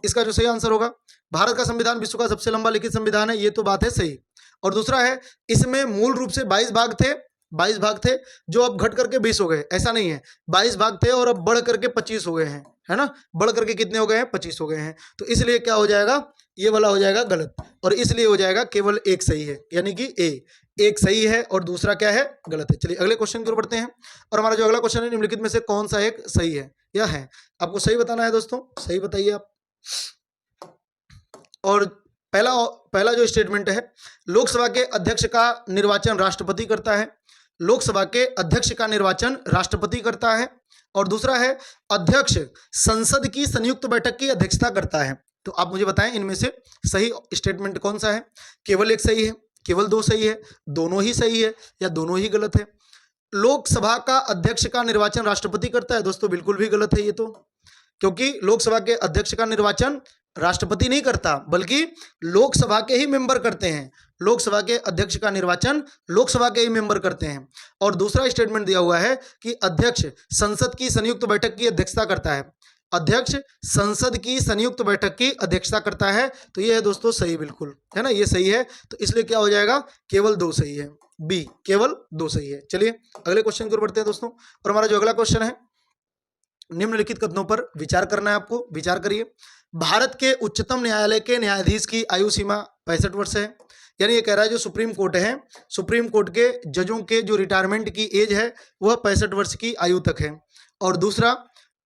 इसका जो सही आंसर होगा, भारत का संविधान विश्व का सबसे लंबा लिखित संविधान है, ये तो बात है सही। और दूसरा है इसमें मूल रूप से 22 भाग थे, 22 भाग थे जो अब घट करके 20 हो गए। ऐसा नहीं है, 22 भाग थे और अब बढ़ करके 25 हो गए हैं, है ना। बढ़ करके कितने हो गए हैं, 25 हो गए हैं। तो इसलिए क्या हो जाएगा, ये वाला हो जाएगा गलत, और इसलिए हो जाएगा केवल एक सही है, यानी कि ए एक सही है और दूसरा क्या है, गलत है। चलिए अगले क्वेश्चन की ओर बढ़ते हैं। और हमारा जो अगला क्वेश्चन है, निम्नलिखित में से कौन सा एक सही है या है, आपको सही बताना है दोस्तों, सही बताइए आप। और पहला जो स्टेटमेंट है, लोकसभा के अध्यक्ष का निर्वाचन राष्ट्रपति करता है। लोकसभा के अध्यक्ष का निर्वाचन राष्ट्रपति करता है। और दूसरा है अध्यक्ष संसद की संयुक्त बैठक की अध्यक्षता करता है। तो आप मुझे बताएं इनमें से सही स्टेटमेंट कौन सा है। केवल एक सही है, केवल दो सही है, दोनों ही सही है या दोनों ही गलत है। लोकसभा का अध्यक्ष का निर्वाचन राष्ट्रपति करता है दोस्तों, बिल्कुल भी गलत है ये तो, क्योंकि लोकसभा के अध्यक्ष का निर्वाचन राष्ट्रपति नहीं करता बल्कि लोकसभा के ही मेंबर करते हैं। लोकसभा के अध्यक्ष का निर्वाचन लोकसभा के ही मेंबर करते हैं। और दूसरा स्टेटमेंट दिया हुआ है कि अध्यक्ष संसद की संयुक्त बैठक की अध्यक्षता करता है। अध्यक्ष संसद की संयुक्त बैठक की अध्यक्षता करता है। तो ये है दोस्तों सही, बिल्कुल है ना, ये सही है। तो इसलिए क्या हो जाएगा, केवल दो सही है, बी केवल दो सही है। चलिए अगले क्वेश्चन की ओर बढ़ते हैं दोस्तों। और हमारा जो अगला क्वेश्चन है, निम्नलिखित कथनों पर विचार करना है आपको, विचार करिए। भारत के उच्चतम न्यायालय के न्यायाधीश की आयु सीमा 65 वर्ष है। यानी ये कह रहा है जो सुप्रीम कोर्ट है, सुप्रीम कोर्ट के जजों के जो रिटायरमेंट की एज है वह 65 वर्ष की आयु तक है। और दूसरा,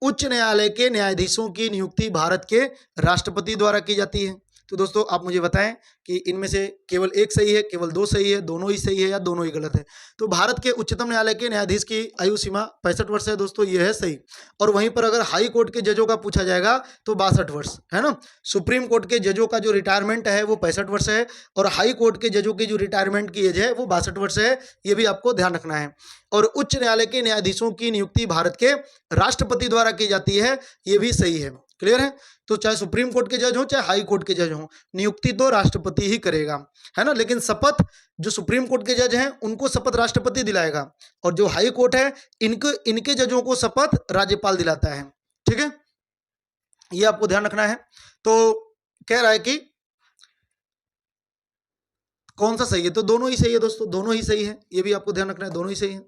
उच्च न्यायालय के न्यायाधीशों की नियुक्ति भारत के राष्ट्रपति द्वारा की जाती है। तो दोस्तों आप मुझे बताएं कि इनमें से केवल एक सही है, केवल दो सही है, दोनों ही सही है या दोनों ही गलत है। तो भारत के उच्चतम न्यायालय के न्यायाधीश की आयु सीमा 65 वर्ष है दोस्तों, ये है सही। और वहीं पर अगर हाई कोर्ट के जजों का पूछा जाएगा तो 62 वर्ष है ना। सुप्रीम कोर्ट के जजों का जो रिटायरमेंट है वो 65 वर्ष है, और हाई कोर्ट के जजों की जो रिटायरमेंट की एज है वो 62 वर्ष है। ये भी आपको ध्यान रखना है। और उच्च न्यायालय के न्यायाधीशों की नियुक्ति भारत के राष्ट्रपति द्वारा की जाती है, ये भी सही है। क्लियर है। तो चाहे सुप्रीम कोर्ट के जज हो चाहे हाई कोर्ट के जज हो, नियुक्ति तो राष्ट्रपति ही करेगा, है ना। लेकिन शपथ जो सुप्रीम कोर्ट के जज हैं उनको शपथ राष्ट्रपति दिलाएगा, और जो हाई कोर्ट है इनके जजों को शपथ राज्यपाल दिलाता है। ठीक है, ये आपको ध्यान रखना है। तो कह रहा है कि कौन सा सही है, तो दोनों ही सही है दोस्तों, दोनों ही सही है, ये भी आपको ध्यान रखना है, दोनों ही सही है।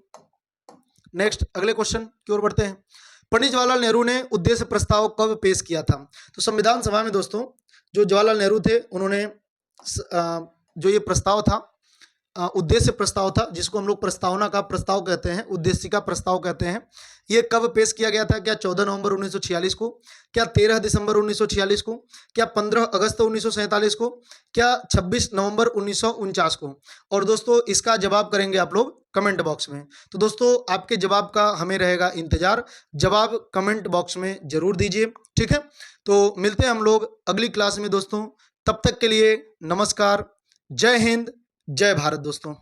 नेक्स्ट अगले क्वेश्चन की ओर बढ़ते हैं। पंडित जवाहरलाल नेहरू ने उद्देश्य प्रस्ताव कब पेश किया था। तो संविधान सभा में दोस्तों जो जवाहरलाल नेहरू थे उन्होंने जो ये प्रस्ताव था, उद्देश्य प्रस्ताव था, जिसको हम लोग प्रस्तावना का प्रस्ताव कहते हैं, उद्देश्य का प्रस्ताव कहते हैं, ये कब पेश किया गया था। क्या 14 नवंबर 1946 को, क्या 13 दिसंबर 1946 को, क्या 15 अगस्त 1947 को, क्या 26 नवंबर 1949 को। और दोस्तों इसका जवाब करेंगे आप लोग कमेंट बॉक्स में। तो दोस्तों आपके जवाब का हमें रहेगा इंतजार, जवाब कमेंट बॉक्स में जरूर दीजिए। ठीक है, तो मिलते हैं हम लोग अगली क्लास में दोस्तों, तब तक के लिए नमस्कार, जय हिंद, जय भारत दोस्तों।